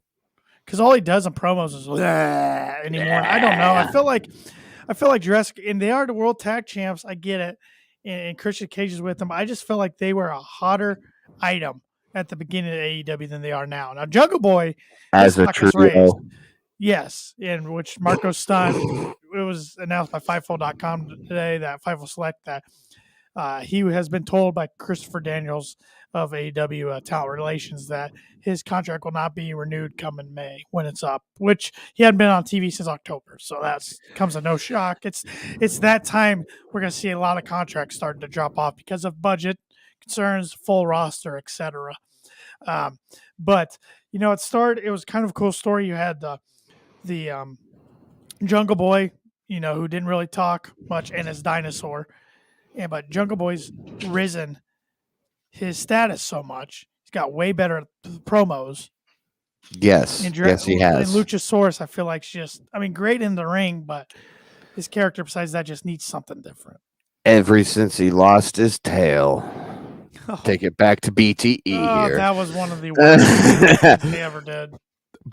Because all he does in promos is anymore. I don't know. I feel like Jurassic, and they are the world tag champs. I get it. And Christian Cage is with them. I just feel like they were a hotter item at the beginning of AEW than they are now. Now, Jungle Boy as a trio. Yes, in which Marco Stunt, it was announced by Fightful.com today that Fightful Select that he has been told by Christopher Daniels of AEW Talent Relations that his contract will not be renewed coming May when it's up, which he hadn't been on TV since October. So that comes as no shock. It's that time we're going to see a lot of contracts starting to drop off because of budget concerns, full roster, etc. But, it was kind of a cool story. You had the Jungle Boy, who didn't really talk much, and his dinosaur. Yeah, but Jungle Boy's risen his status so much. He's got way better promos. Yes, yes, he has. And Luchasaurus, I feel like, great in the ring, but his character, besides that, just needs something different. Ever since he lost his tail. Take it back to BTE here. That was one of the worst they ever did.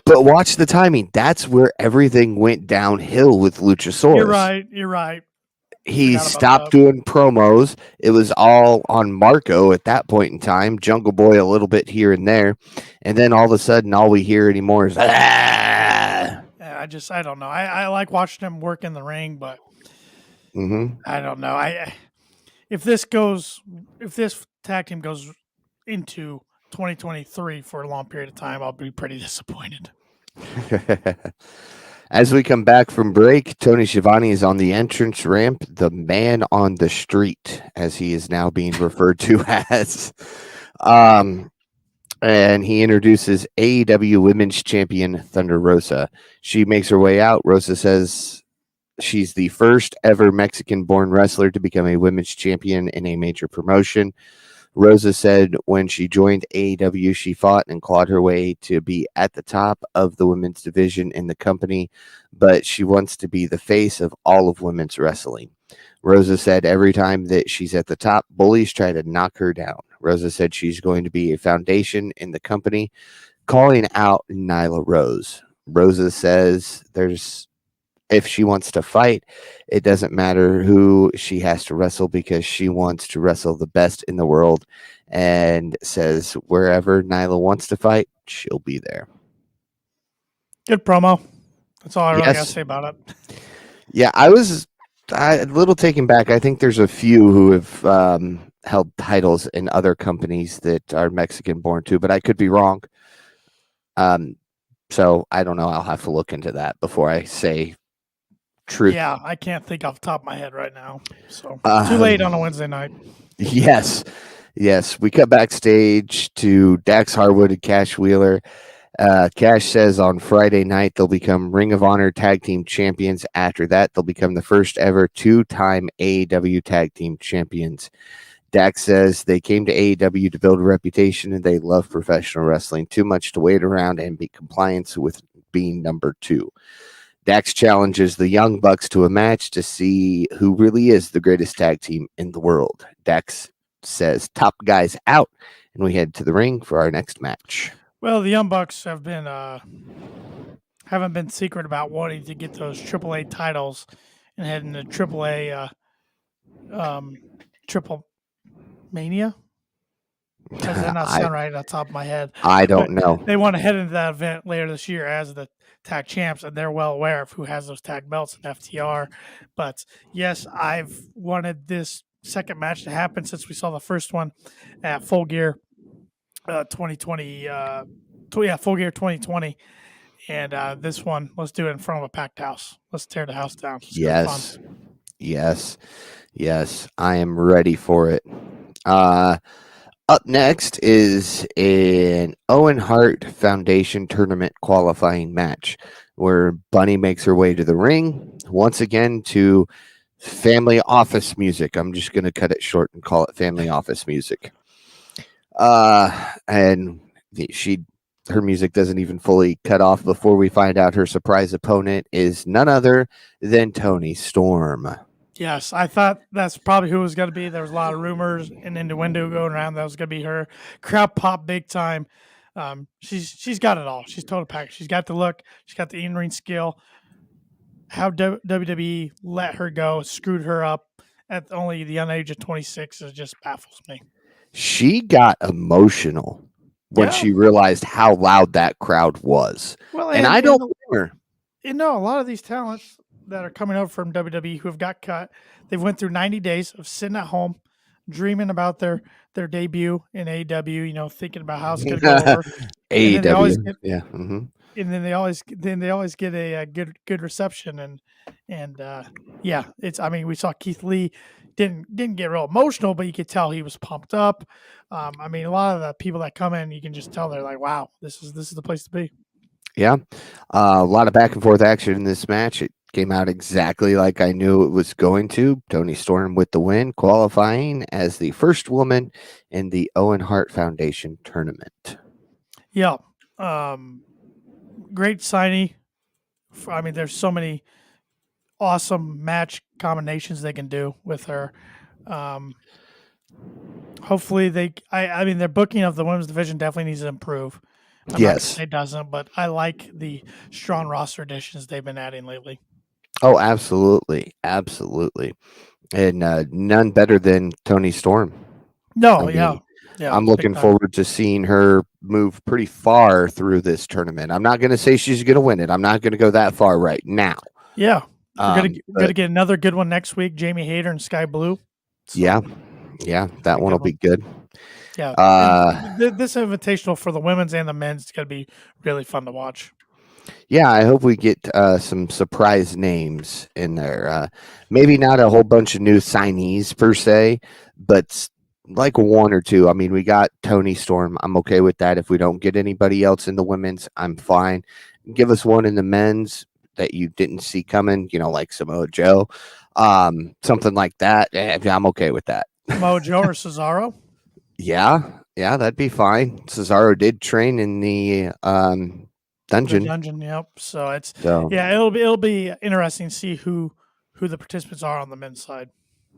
But watch the timing. That's where everything went downhill with Luchasaurus. You're right. He stopped doing promos. It was all on Marco at that point in time. Jungle Boy a little bit here and there. And then all of a sudden, all we hear anymore is, Yeah, I don't know. I like watching him work in the ring, but I don't know. If this tag team goes into 2023 for a long period of time, I'll be pretty disappointed. As we come back from break, Tony Schiavone is on the entrance ramp, the man on the street, as he is now being referred to as. and he introduces AEW Women's Champion Thunder Rosa. She makes her way out. Rosa says she's the first ever Mexican born wrestler to become a women's champion in a major promotion. Rosa said when she joined AEW, she fought and clawed her way to be at the top of the women's division in the company, but she wants to be the face of all of women's wrestling. Rosa said every time that she's at the top, bullies try to knock her down. Rosa said she's going to be a foundation in the company, calling out Nyla Rose. Rosa says if she wants to fight, it doesn't matter who she has to wrestle because she wants to wrestle the best in the world, and says wherever Nyla wants to fight, she'll be there. Good promo. That's all I really got to Yes. say about it. Yeah, I was a little taken back. I think there's a few who have held titles in other companies that are Mexican born too, but I could be wrong. So I don't know. I'll have to look into that before I say truth. Yeah, I can't think off the top of my head right now. So too late on a Wednesday night. Yes. We cut backstage to Dax Harwood and Cash Wheeler. Cash says on Friday night they'll become Ring of Honor Tag Team Champions. After that, they'll become the first ever 2-time AEW Tag Team Champions. Dax says they came to AEW to build a reputation and they love professional wrestling too much to wait around and be compliant with being number 2. Dax challenges the Young Bucks to a match to see who really is the greatest tag team in the world. Dax says top guys out, and we head to the ring for our next match. Well, the Young Bucks haven't been secret about wanting to get those AAA titles and head into AAA Triple Mania. Does that not sound right on top of my head? I don't know. They want to head into that event later this year as the tag champs, and they're well aware of who has those tag belts in FTR. But yes, I've wanted this second match to happen since we saw the first one at Full Gear 2020. Full Gear 2020. And this one, let's do it in front of a packed house. Let's tear the house down. Yes. I am ready for it. Up next is an Owen Hart Foundation tournament qualifying match where Bunny makes her way to the ring once again to family office music. I'm just going to cut it short and call it family office music. And her music doesn't even fully cut off before we find out her surprise opponent is none other than Toni Storm. Yes, I thought that's probably who it was going to be. There was a lot of rumors and innuendo going around that was going to be her. Crowd pop big time. She's got it all. She's total package. She's got the look. She's got the in-ring skill. How WWE let her go, screwed her up at only the young age of 26 just baffles me. She got emotional when she realized how loud that crowd was. Well, and I don't blame her. You know, a lot of these talents that are coming over from WWE who have got cut, they've went through 90 days of sitting at home, dreaming about their debut in AEW, thinking about how it's going to go over. AEW, and then they always get a good reception, and it's. I mean, we saw Keith Lee didn't get real emotional, but you could tell he was pumped up. I mean, a lot of the people that come in, you can just tell they're like, "Wow, this is the place to be." Yeah, a lot of back and forth action in this match. It came out exactly like I knew it was going to. Toni Storm with the win, qualifying as the first woman in the Owen Hart Foundation tournament. Yeah. Great signing. I mean, there's so many awesome match combinations they can do with her. Hopefully their booking of the women's division definitely needs to improve. Yes. It doesn't, but I like the strong roster additions they've been adding lately. Oh, absolutely. And none better than Toni Storm. No, yeah. I'm looking forward to seeing her move pretty far through this tournament. I'm not going to say she's going to win it. I'm not going to go that far right now. Yeah. We're going to get another good one next week, Jamie Hayter and Sky Blue. So, yeah, that one will be good. Yeah. This invitational for the women's and the men's is going to be really fun to watch. Yeah, I hope we get some surprise names in there. Maybe not a whole bunch of new signees per se, but like one or two. I mean, we got Toni Storm. I'm okay with that. If we don't get anybody else in the women's, I'm fine. Give us one in the men's that you didn't see coming, like Samoa Joe, something like that. I'm okay with that. Samoa Joe or Cesaro? Yeah, that'd be fine. Cesaro did train in the The dungeon, dungeon, yep. So it's so yeah, it'll be interesting to see who the participants are on the men's side.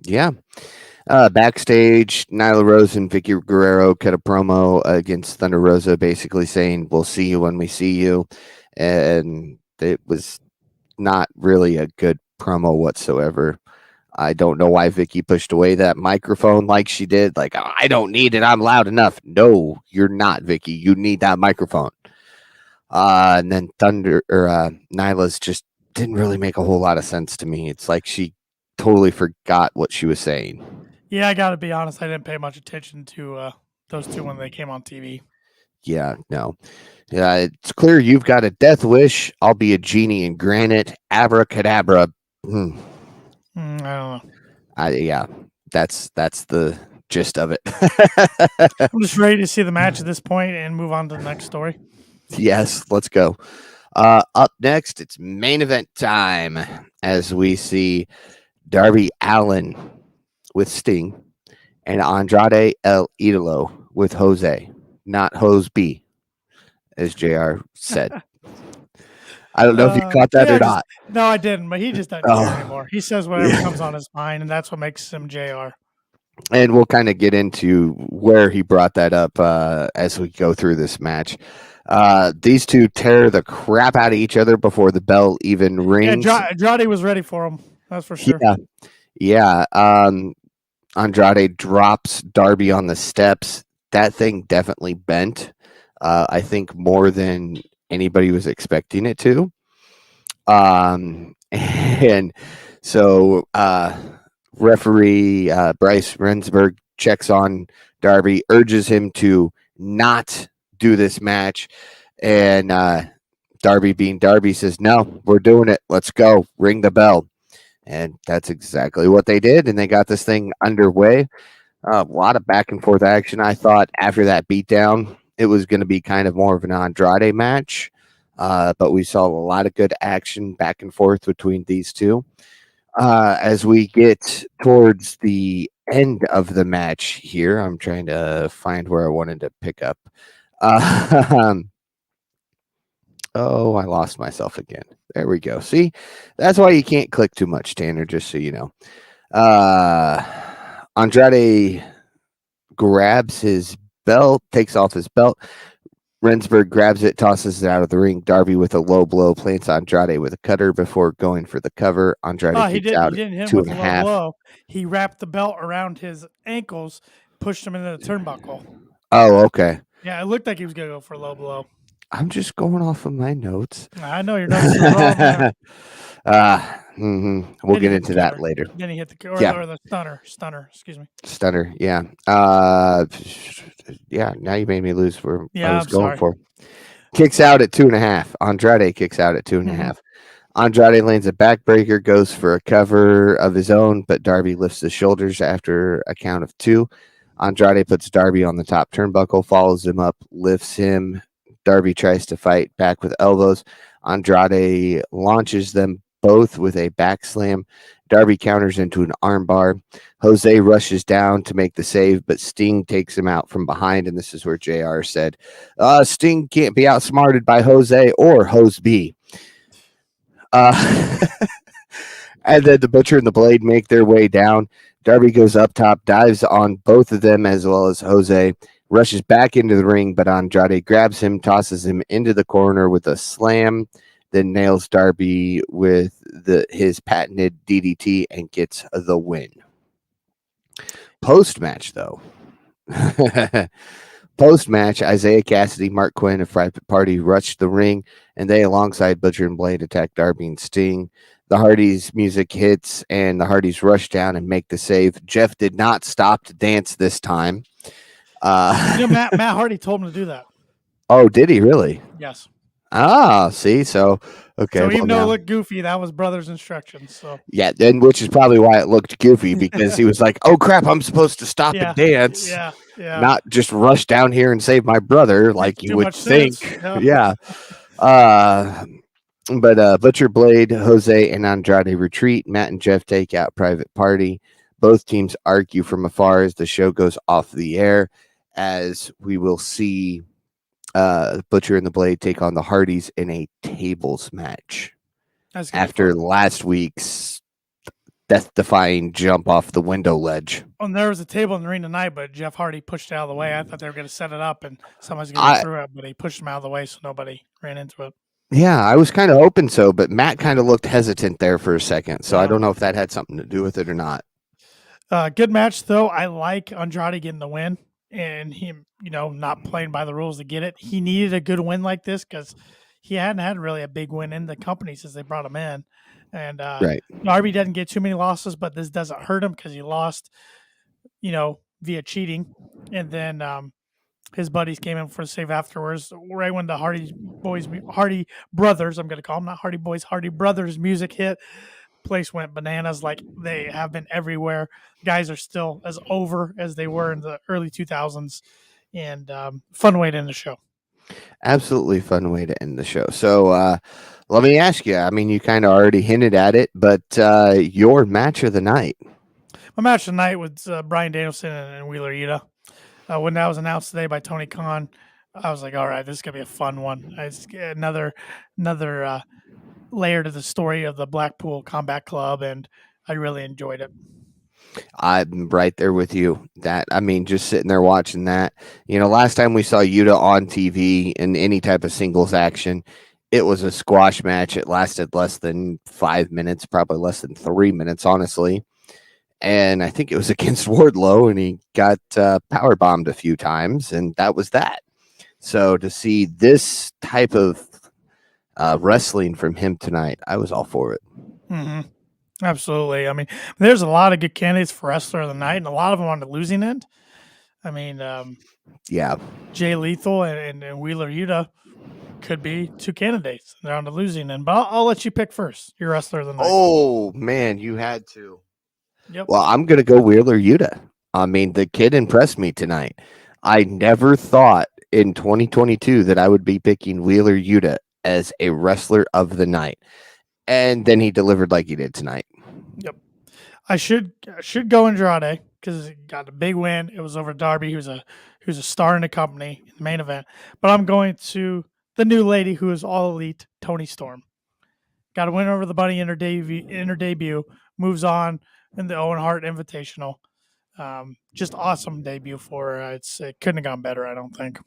yeah. Backstage, Nyla Rose and Vicky Guerrero cut a promo against Thunder Rosa, basically saying, "We'll see you when we see you," and it was not really a good promo whatsoever. I don't know why Vicky pushed away that microphone like she did. Like, I don't need it. I'm loud enough. No, you're not, Vicky. You need that microphone. And then Nyla's just didn't really make a whole lot of sense to me. It's like she totally forgot what she was saying. Yeah, I got to be honest. I didn't pay much attention to those two when they came on TV. Yeah, no. Yeah, it's clear you've got a death wish. I'll be a genie in granite. Abracadabra. I don't know. Yeah, that's the gist of it. I'm just ready to see the match at this point and move on to the next story. Yes, let's go. Up next, it's main event time as we see Darby Allin with Sting and Andrade El Idolo with Jose, not Hose B, as JR said. I don't know if you caught that or not. No, I didn't, but he just doesn't care anymore. He says whatever comes on his mind, and that's what makes him JR. And we'll kind of get into where he brought that up as we go through this match. These two tear the crap out of each other before the bell even rings. Yeah, Andrade was ready for him. That's for sure. Yeah. Andrade drops Darby on the steps. That thing definitely bent. I think more than anybody was expecting it to. And so referee Bryce Rensburg checks on Darby, urges him to not do this match, and Darby, being Darby, says, "No, we're doing it. Let's go. Ring the bell." And that's exactly what they did, and they got this thing underway. A lot of back and forth action. I thought after that beatdown, it was going to be kind of more of an Andrade match, but we saw a lot of good action back and forth between these two. As we get towards the end of the match here, I'm trying to find where I wanted to pick up. Oh, I lost myself again. There we go. See, that's why you can't click too much, Tanner, just so you know. Andrade grabs his belt, takes off his belt. Rensburg grabs it, tosses it out of the ring. Darby with a low blow plants Andrade with a cutter before going for the cover. Andrade kicks out He didn't hit two him with and a a half. low blow. He wrapped the belt around his ankles, pushed him into the turnbuckle. Oh, okay. Yeah, it looked like he was going to go for a low blow. I'm just going off of my notes. I know your notes are wrong there. We'll get into that later. Then he hit the or the stunner. Excuse me. Stunner. Yeah. Yeah. Now you made me lose where I was going for. Kicks out at 2.5. Andrade kicks out at 2.5. Andrade lands a backbreaker, goes for a cover of his own, but Darby lifts the shoulders after a count of 2. Andrade puts Darby on the top turnbuckle, follows him up, lifts him. Darby tries to fight back with elbows. Andrade launches them both with a back slam. Darby counters into an armbar. Jose rushes down to make the save, but Sting takes him out from behind, and this is where JR said, Sting can't be outsmarted by Jose or Hose B. And then the Butcher and the Blade make their way down. Darby goes up top, dives on both of them as well as Jose, rushes back into the ring, but Andrade grabs him, tosses him into the corner with a slam, then nails Darby with his patented DDT and gets the win. Post-match, though. Post-match, Isaiah Cassidy, Mark Quinn, and Private Party rushed the ring, and they, alongside Butcher and Blade, attack Darby and Sting. The Hardys' music hits, and the Hardys rush down and make the save. Jeff did not stop to dance this time. Matt Hardy told him to do that. Oh, did he really? Yes. See, so okay, So well even though it now, looked goofy, that was brother's instructions. So yeah, then which is probably why it looked goofy because he was like, "Oh crap, I'm supposed to stop and yeah, dance, yeah, not just rush down here and save my brother like makes you too would much sense. think." Yeah. Yeah. Uh, but Butcher Blade, Jose, and Andrade retreat. Matt and Jeff take out Private Party. Both teams argue from afar as the show goes off the air, as we will see Butcher and the Blade take on the Hardys in a tables match That's gonna be after fun. last week's death-defying jump off the window ledge. And there was a table in the ring tonight, but Jeff Hardy pushed it out of the way. I thought they were going to set it up and somebody's going to go I through it, but he pushed him out of the way so nobody ran into it. Yeah, I was kind of hoping so, but Matt kind of looked hesitant there for a second, so I Yeah. don't know if that had something to do with it or not. Good match though. I like Andrade getting the win and him, not playing by the rules to get it. He needed a good win like this because he hadn't had really a big win in the company since they brought him in. And Right. Darby doesn't get too many losses, but this doesn't hurt him because he lost, via cheating. And then his buddies came in for the save afterwards, right when the Hardy brothers, I'm going to call them not Hardy boys, Hardy brothers music hit. Place went bananas like they have been everywhere. Guys are still as over as they were in the early 2000s, and fun way to end the show. Absolutely fun way to end the show. So let me ask you. I mean, you kind of already hinted at it, but your match of the night. My match tonight was Brian Danielson and Wheeler Yuta. When that was announced today by Tony Khan, I was like, all right, this is gonna be a fun one. It's another layer to the story of the Blackpool Combat Club, and I really enjoyed it. I'm right there with you. Just sitting there watching that. Last time we saw Yuta on TV in any type of singles action, it was a squash match. It lasted less than 5 minutes, probably less than 3 minutes, honestly. And I think it was against Wardlow, and he got power bombed a few times, and that was that. So to see this type of wrestling from him tonight, I was all for it. Mm-hmm. Absolutely. I mean, there's a lot of good candidates for wrestler of the night, and a lot of them on the losing end. I mean, Yeah. Jay Lethal and Wheeler Yuta could be two candidates. They're on the losing end, but I'll let you pick first. Your wrestler of the night. Oh man, you had to. Yep. Well, I'm gonna go Wheeler Yuta. I mean, the kid impressed me tonight. I never thought in 2022 that I would be picking Wheeler Yuta as a wrestler of the night, and then he delivered like he did tonight. Yep. I should go Andrade because he got a big win. It was over Darby, who's a star in the company in the main event. But I'm going to the new lady who is all elite, Toni Storm. Got a win over the Bunny in her debut. Moves on in the Owen Hart Invitational. Just awesome debut for her. It couldn't have gone better, I don't think.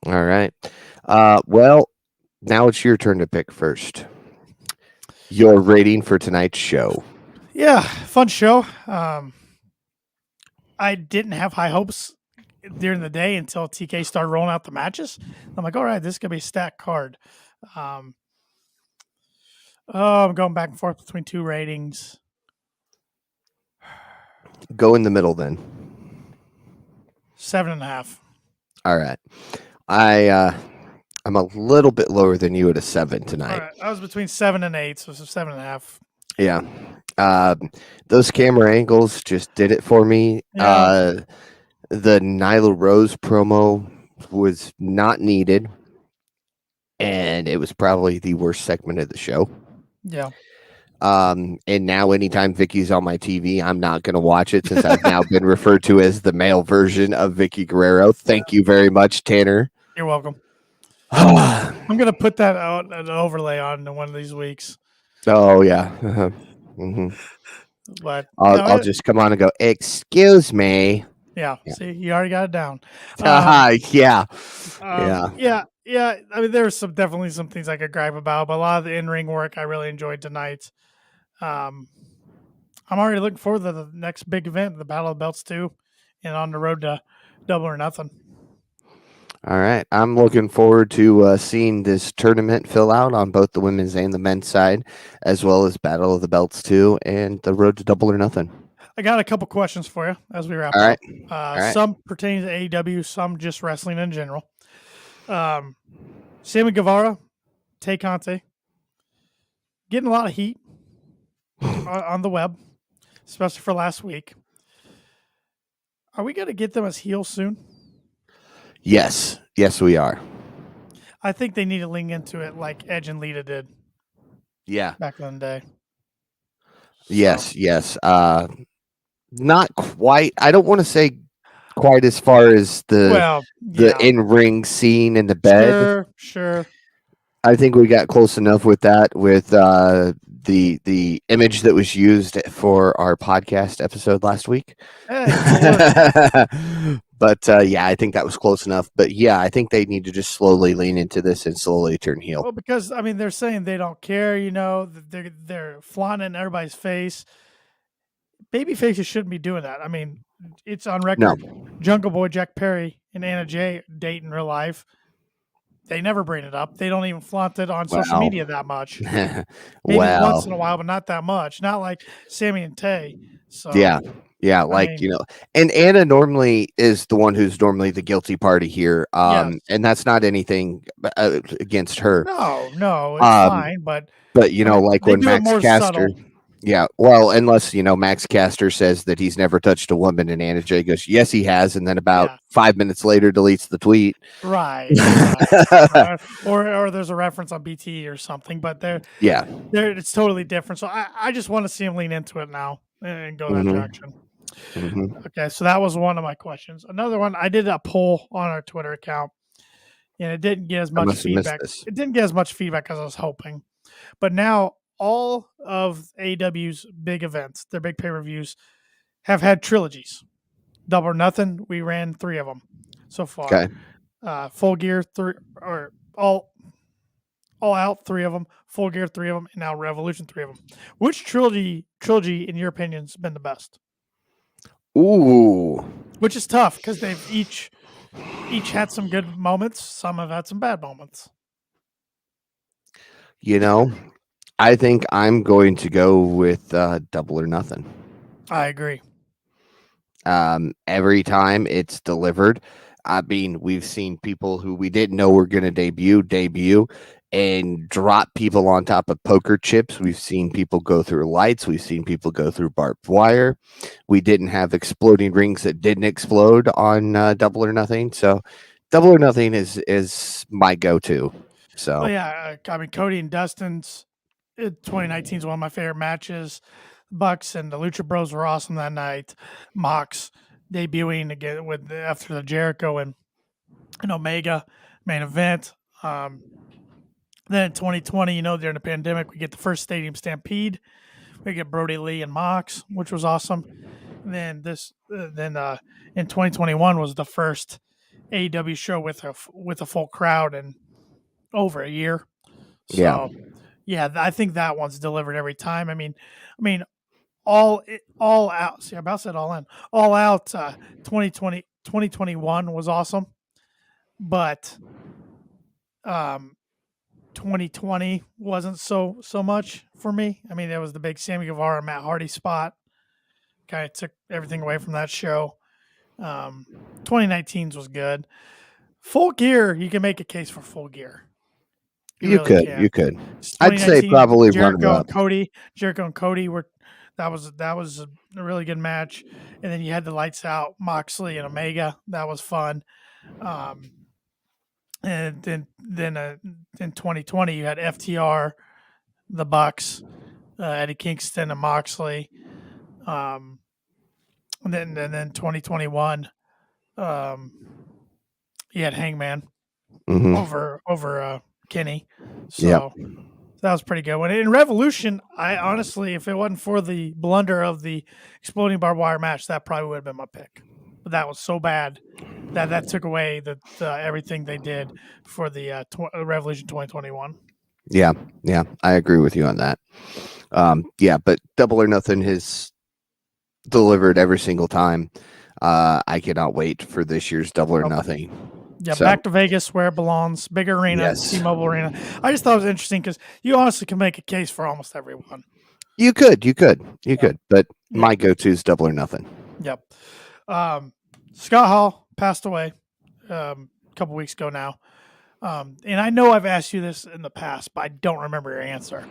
All right. Well, now it's your turn to pick first. Your rating for tonight's show. Yeah, fun show. I didn't have high hopes during the day until TK started rolling out the matches. I'm like, all right, this is gonna be a stacked card. I'm going back and forth between two ratings. Go in the middle then. 7.5. All right. I'm a little bit lower than you at a 7 tonight. All right. I was between 7 and 8, so it's 7.5. Yeah. Those camera angles just did it for me. Yeah. The Nyla Rose promo was not needed, and it was probably the worst segment of the show. Yeah. And now anytime Vicky's on my TV, I'm not going to watch it since I've now been referred to as the male version of Vicky Guerrero. Thank you very much, Tanner. You're welcome. I'm going to put that out an overlay on one of these weeks. Oh, yeah. Mm-hmm. But I'll just come on and go, excuse me. Yeah. See, you already got it down. Yeah. I mean, there's definitely some things I could gripe about, but a lot of the in-ring work I really enjoyed tonight. I'm already looking forward to the next big event, the Battle of the Belts 2, and on the road to Double or Nothing. All right. I'm looking forward to seeing this tournament fill out on both the women's and the men's side, as well as Battle of the Belts 2 and the road to Double or Nothing. I got a couple questions for you as we wrap All up. Right. Some pertain to AEW, some just wrestling in general. Sammy Guevara Tay Conte. Getting a lot of heat on the web, especially for last week. Are we going to get them as heels soon? Yes, we are. I think they need to lean into it like Edge and Lita did Yeah. back in the day. Yes. Not quite. I don't want to say quite as far as the in-ring scene in the bed. Sure. I think we got close enough with that with the image that was used for our podcast episode last week. Hey, so was it? But yeah, I think that was close enough. But yeah, I think they need to just slowly lean into this and slowly turn heel. Well, because I mean, they're saying they don't care. They're flaunting in everybody's face. Baby faces shouldn't be doing that. I mean, it's on record. No. Jungle Boy, Jack Perry, and Anna Jay date in real life. They never bring it up. They don't even flaunt it on social media that much. Maybe once in a while, but not that much. Not like Sammy and Tay. So yeah, and Anna normally is the one who's normally the guilty party here. Yes. And that's not anything against her. No, it's fine. But like when Max Caster. Subtle. Yeah, well, unless Max Caster says that he's never touched a woman, and Anna Jay goes, "Yes, he has," and then about 5 minutes later deletes the tweet. Right. or there's a reference on BT or something, but it's totally different. So I just want to see him lean into it now and go that direction. Mm-hmm. Okay, so that was one of my questions. Another one, I did a poll on our Twitter account, and it didn't get as much feedback. It didn't get as much feedback as I was hoping, but now all of AEW's big events, their big pay-per-views, have had trilogies. Double or Nothing, we ran 3 of them so far. Okay. Full Gear 3, or all Out 3 of them, Full Gear 3 of them, and now Revolution 3 of them. Which trilogy in your opinion has been the best? Ooh, which is tough because they've each had some good moments. Some have had some bad moments. I think I'm going to go with Double or Nothing. I agree. Every time it's delivered, I mean, we've seen people who we didn't know were going to debut and drop people on top of poker chips. We've seen people go through lights. We've seen people go through barbed wire. We didn't have exploding rings that didn't explode on Double or Nothing. So Double or Nothing is my go-to. So I mean, Cody and Dustin's 2019 is one of my favorite matches. Bucks and the Lucha Bros were awesome that night. Mox debuting again after the Jericho and Omega main event. Then in 2020, during the pandemic, we get the first Stadium Stampede. We get Brody Lee and Mox, which was awesome. And then in 2021 was the first AEW show with a full crowd in over a year. So I think that one's delivered every time. I mean, all out. See, I about said all in. All out. 2021 was awesome, but 2020 wasn't so much for me. I mean, it was the big Sammy Guevara, Matt Hardy spot. Kind of took everything away from that show. 2019's was good. Full Gear, you can make a case for Full Gear. You could. I'd say probably Jericho and Cody. Jericho and Cody were that was a really good match. And then you had the Lights Out, Moxley and Omega. That was fun. And then in 2020 you had FTR, the Bucks, Eddie Kingston and Moxley. And then 2021 you had Hangman over Kenny. So that was pretty good. In Revolution, I honestly, if it wasn't for the blunder of the exploding barbed wire match, that probably would have been my pick. But that was so bad that took away everything they did for the Revolution 2021. Yeah, I agree with you on that. But Double or Nothing has delivered every single time. I cannot wait for this year's Double or Nothing. Yeah, back to Vegas where it belongs. Big arena, T-Mobile Arena. I just thought it was interesting because you honestly can make a case for almost everyone. You could. But my go-to is Double or Nothing. Yep. Scott Hall passed away a couple weeks ago now. And I know I've asked you this in the past, but I don't remember your answer.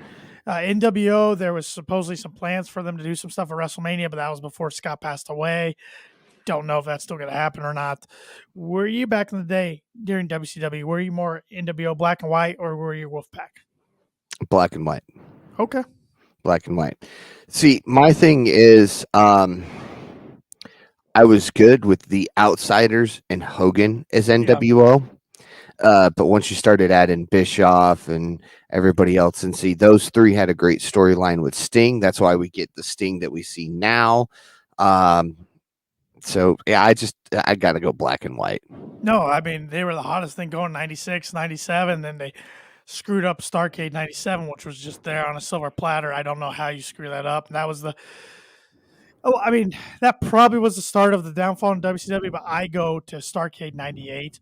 NWO, there was supposedly some plans for them to do some stuff at WrestleMania, but that was before Scott passed away. Don't know if that's still going to happen or not. Were you back in the day during WCW? Were you more NWO black and white, or were you Wolfpack? Black and white. Okay. Black and white. See, my thing is, I was good with the Outsiders and Hogan as NWO. But once you started adding Bischoff and everybody else, and see, those three had a great storyline with Sting. That's why we get the Sting that we see now. So yeah, I got to go black and white. No, I mean, they were the hottest thing going 96, 97. Then they screwed up Starrcade 97, which was just there on a silver platter. I don't know how you screw that up. And that was I mean, that probably was the start of the downfall in WCW, but I go to Starrcade 98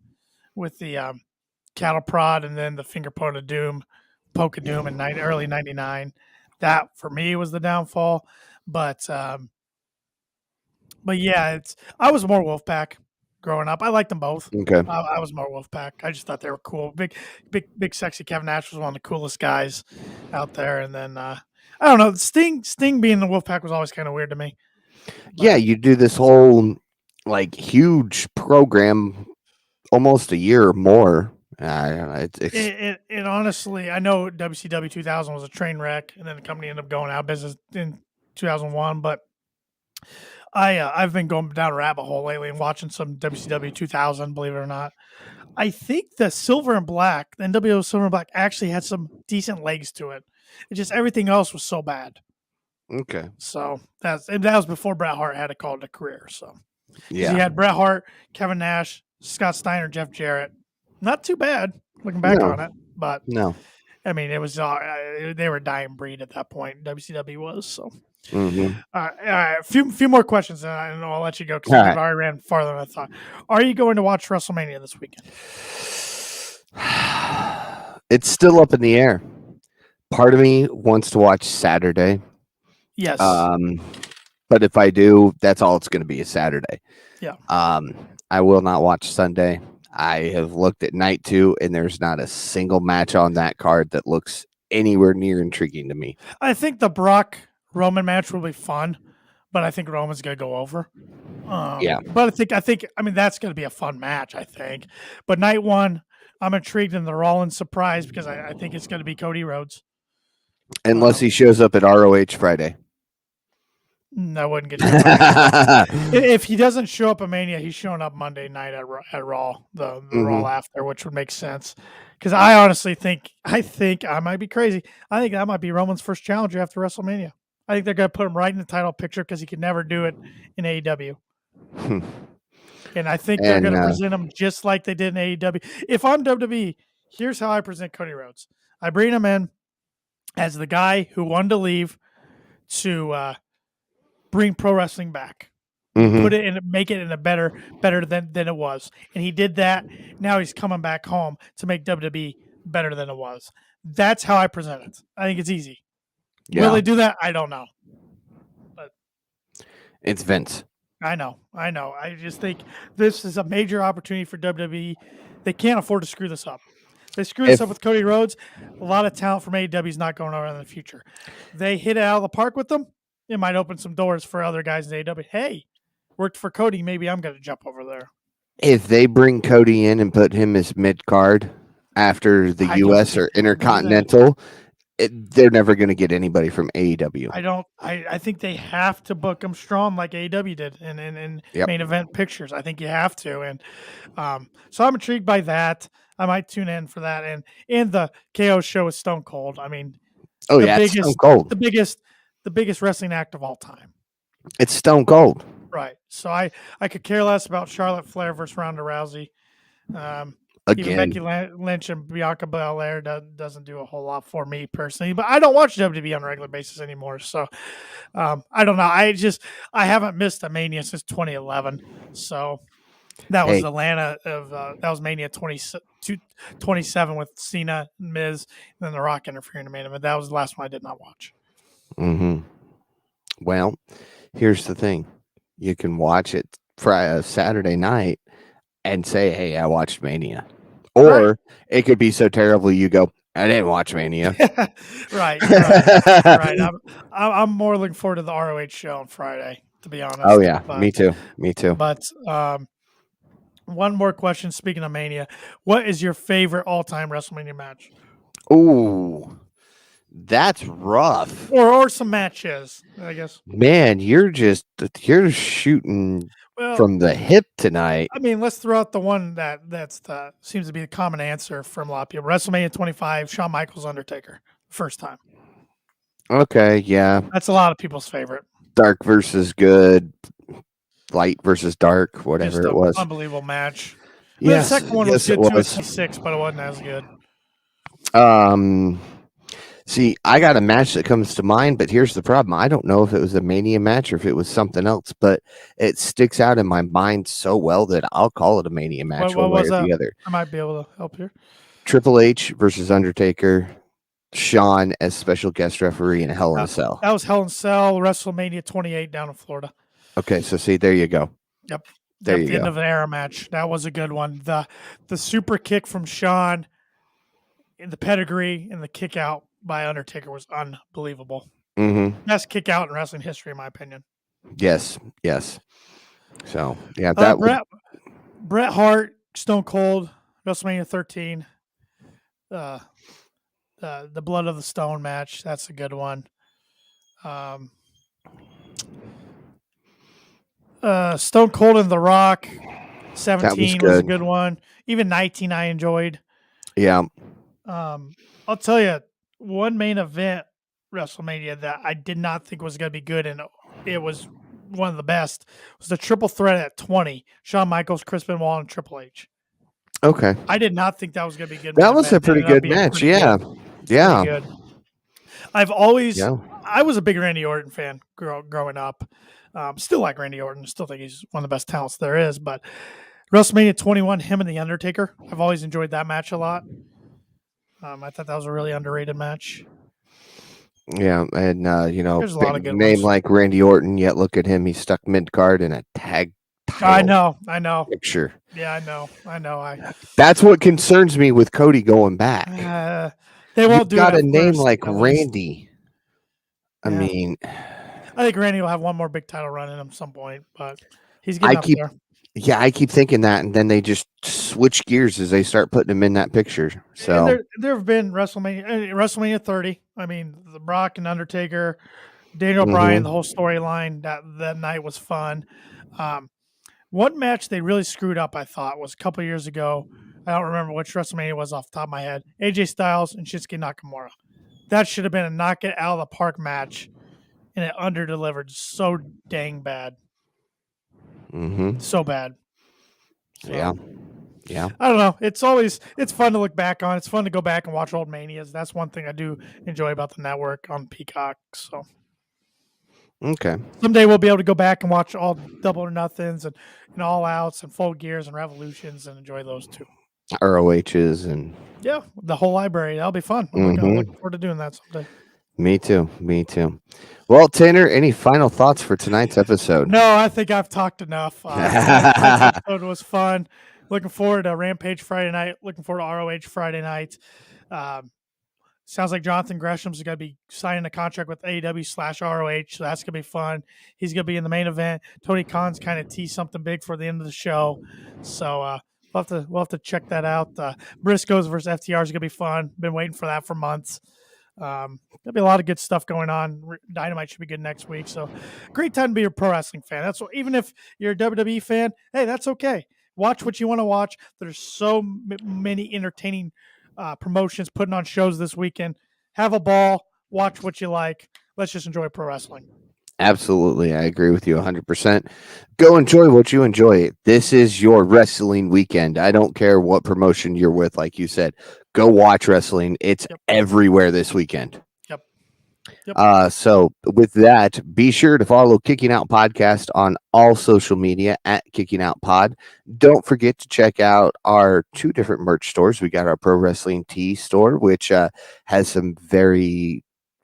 with the cattle prod and then the finger poke of doom in early 99. That for me was the downfall. But yeah, I was more Wolfpack growing up. I liked them both. Okay. I was more Wolfpack. I just thought they were cool. Big, sexy Kevin Nash was one of the coolest guys out there. And then I don't know, Sting being the Wolfpack was always kind of weird to me. But, yeah, you do this whole like huge program, almost a year or more. I don't know. It honestly, I know WCW 2000 was a train wreck, and then the company ended up going out of business in 2001. But I've been going down a rabbit hole lately and watching some WCW 2000. Believe it or not, I think the Silver and Black, the NWO Silver and Black, actually had some decent legs to it. It's just everything else was so bad. Okay. So that was before Bret Hart had a call to career. So yeah, you had Bret Hart, Kevin Nash, Scott Steiner, Jeff Jarrett. Not too bad looking back on it, but no. I mean, it was they were a dying breed at that point. WCW was so. Mm-hmm. All right, a few more questions, and I'll let you go because we've already ran farther than I thought. Are you going to watch WrestleMania this weekend? It's still up in the air. Part of me wants to watch Saturday. Yes. But if I do, that's all it's going to be, is Saturday. Yeah. I will not watch Sunday. I have looked at night 2, and there's not a single match on that card that looks anywhere near intriguing to me. I think the Brock Roman match will be fun, but I think Roman's going to go over. Yeah. But I mean, that's going to be a fun match, I think. But night 1, I'm intrigued in the Rollins surprise because I think it's going to be Cody Rhodes. Unless he shows up at ROH Friday. I wouldn't get you. If he doesn't show up at Mania, he's showing up Monday night at Raw, the Raw after, which would make sense. Because I honestly think I might be crazy. I think that might be Roman's first challenger after WrestleMania. I think they're going to put him right in the title picture because he could never do it in AEW. And I think they're going to present him just like they did in AEW. If I'm WWE, here's how I present Cody Rhodes. I bring him in as the guy who wanted to leave to bring pro wrestling back, put it in, make it in a better than it was, and he did that. Now he's coming back home to make WWE better than it was. That's how I present it. I think it's easy. Yeah. Will they do that? I don't know, but it's Vince. I know. I just think this is a major opportunity for WWE. They can't afford to screw this up. They screw this up with Cody Rhodes. A lot of talent from AEW is not going over in the future. They hit it out of the park with them. It might open some doors for other guys in AEW. Hey, worked for Cody. Maybe I'm going to jump over there. If they bring Cody in and put him as mid-card after the U.S. or Intercontinental, they're never going to get anybody from AEW. I think they have to book him strong like AEW did in main event pictures. I think you have to. And so I'm intrigued by that. I might tune in for that. And the KO show is Stone Cold. I mean, Stone Cold. The biggest wrestling act of all time. It's Stone Cold. Right. So I could care less about Charlotte Flair versus Ronda Rousey. Even Becky Lynch and Bianca Belair doesn't do a whole lot for me personally, but I don't watch WWE on a regular basis anymore. So I don't know. I haven't missed a Mania since 2011. So that was Atlanta that was Mania 27 with Cena, Miz, and then The Rock interfering in the main event. That was the last one I did not watch. Well, here's the thing. You can watch it Friday, Saturday night and say, hey, I watched Mania. Or it could be so terrible you go, I didn't watch Mania. Right. Right. I'm more looking forward to the ROH show on Friday, to be honest. Oh yeah, me too. But one more question. Speaking of Mania, what is your favorite all-time WrestleMania match, Ooh, that's rough. or some matches? I guess. Man, you're shooting Well, from the hip tonight. I mean, let's throw out the one that's seems to be the common answer from a lot of people. WrestleMania 25, Shawn Michaels Undertaker, first time. Okay, yeah. That's a lot of people's favorite. Dark versus good, light versus dark, whatever Just it was. Unbelievable match. I mean, Yes, the second one was yes, good it too. was. It's 6, but it wasn't as good. See, I got a match that comes to mind, but here's the problem. I don't know if it was a Mania match or if it was something else, but it sticks out in my mind so well that I'll call it a Mania match one way or the other. I might be able to help here. Triple H versus Undertaker, Shawn as special guest referee in Hell in a Cell. That was Hell in a Cell, WrestleMania 28 down in Florida. Okay, so see, there you go. Yep. There you the go. end of an era match. That was a good one. The super kick from Shawn, in the pedigree, and the kick out by Undertaker was unbelievable. Mm-hmm. Best kick out in wrestling history, in my opinion. Yes. So yeah, that Bret Hart, Stone Cold, WrestleMania 13. The Blood of the Stone match. That's a good one. Stone Cold and The Rock, 17 was a good one. Even 19 I enjoyed. Yeah. I'll tell you, one main event WrestleMania that I did not think was going to be good, and it was one of the best, was the triple threat at 20. Shawn Michaels, Chris Benoit, and Triple H. Okay. I did not think that was going to be good. That was a pretty good match. Yeah. Yeah. Good. I was a big Randy Orton fan growing up. Still like Randy Orton. Still think he's one of the best talents there is. But WrestleMania 21, him and The Undertaker, I've always enjoyed that match a lot. I thought that was a really underrated match. Yeah, and there's a lot of good name ones. like Randy Orton, yet look at him, he's stuck mid card in a tag title. I know. Picture. Yeah, I know. That's what concerns me with Cody going back. They won't do. Got a name like Randy. I mean, I think Randy will have one more big title run in him at some point, but he's getting up there. Yeah, I keep thinking that, and then they just switch gears as they start putting him in that picture. So there have been WrestleMania 30. I mean, the Brock and Undertaker, Daniel Bryan, the whole storyline that night was fun. One match they really screwed up, I thought, was a couple of years ago. I don't remember which WrestleMania it was off the top of my head. AJ Styles and Shinsuke Nakamura. That should have been a knock it out of the park match, and it underdelivered so dang bad. So bad. So, yeah. I don't know. It's fun to look back on. It's fun to go back and watch old Manias. That's one thing I do enjoy about the network on Peacock. So, okay. Someday we'll be able to go back and watch all Double or Nothings and All Outs and Full Gears and Revolutions and enjoy those too. ROHs and the whole library. That'll be fun. I'm looking forward to doing that someday. Me too. Well, Tanner, any final thoughts for tonight's episode? No, I think I've talked enough. Tonight's episode was fun. Looking forward to Rampage Friday night. Looking forward to ROH Friday night. Sounds like Jonathan Gresham's going to be signing a contract with AEW/ROH, so that's going to be fun. He's going to be in the main event. Tony Khan's kind of teased something big for the end of the show, so we'll have to check that out. Briscoes versus FTR is going to be fun. Been waiting for that for months. There'll be a lot of good stuff going on. Dynamite should be good next week. So great time to be a pro wrestling fan. That's what, even if you're a WWE fan, hey, that's okay. Watch what you want to watch. There's so many entertaining promotions putting on shows this weekend. Have a ball. Watch what you like. Let's just enjoy pro wrestling. Absolutely. I agree with you 100%. Go enjoy what you enjoy. This is your wrestling weekend. I don't care what promotion you're with. Like you said, go watch wrestling. It's everywhere this weekend. So with that, be sure to follow Kicking Out Podcast on all social media at Kicking Out Pod. Don't forget to check out our 2 different merch stores. We got our Pro Wrestling Tee store, which has some very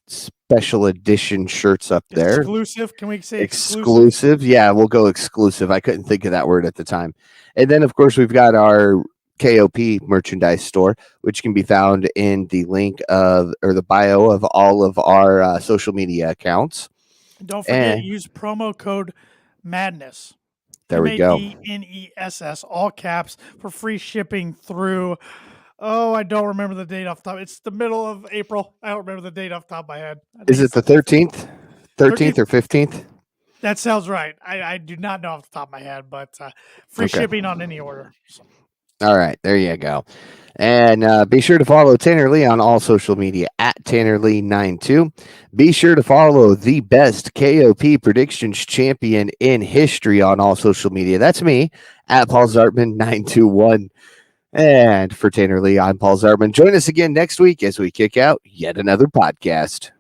special edition shirts up there. Exclusive? Can we say exclusive? Yeah, we'll go exclusive. I couldn't think of that word at the time. And then, of course, we've got our KOP merchandise store, which can be found in the link of or the bio of all of our social media accounts. And don't forget, And use promo code MADNESS. there we go. MADNESS, all caps, for free shipping through. Oh, I don't remember the date off the top. It's the middle of April. I don't remember the date off the top of my head. Is it the 13th? 13th or 15th? That sounds right. I do not know off the top of my head, but free shipping on any order. So. All right, there you go. And be sure to follow Tanner Lee on all social media at TannerLee92. Be sure to follow the best KOP predictions champion in history on all social media. That's me at Paul Zartman921. And for Tanner Lee, I'm Paul Zartman. Join us again next week as we kick out yet another podcast.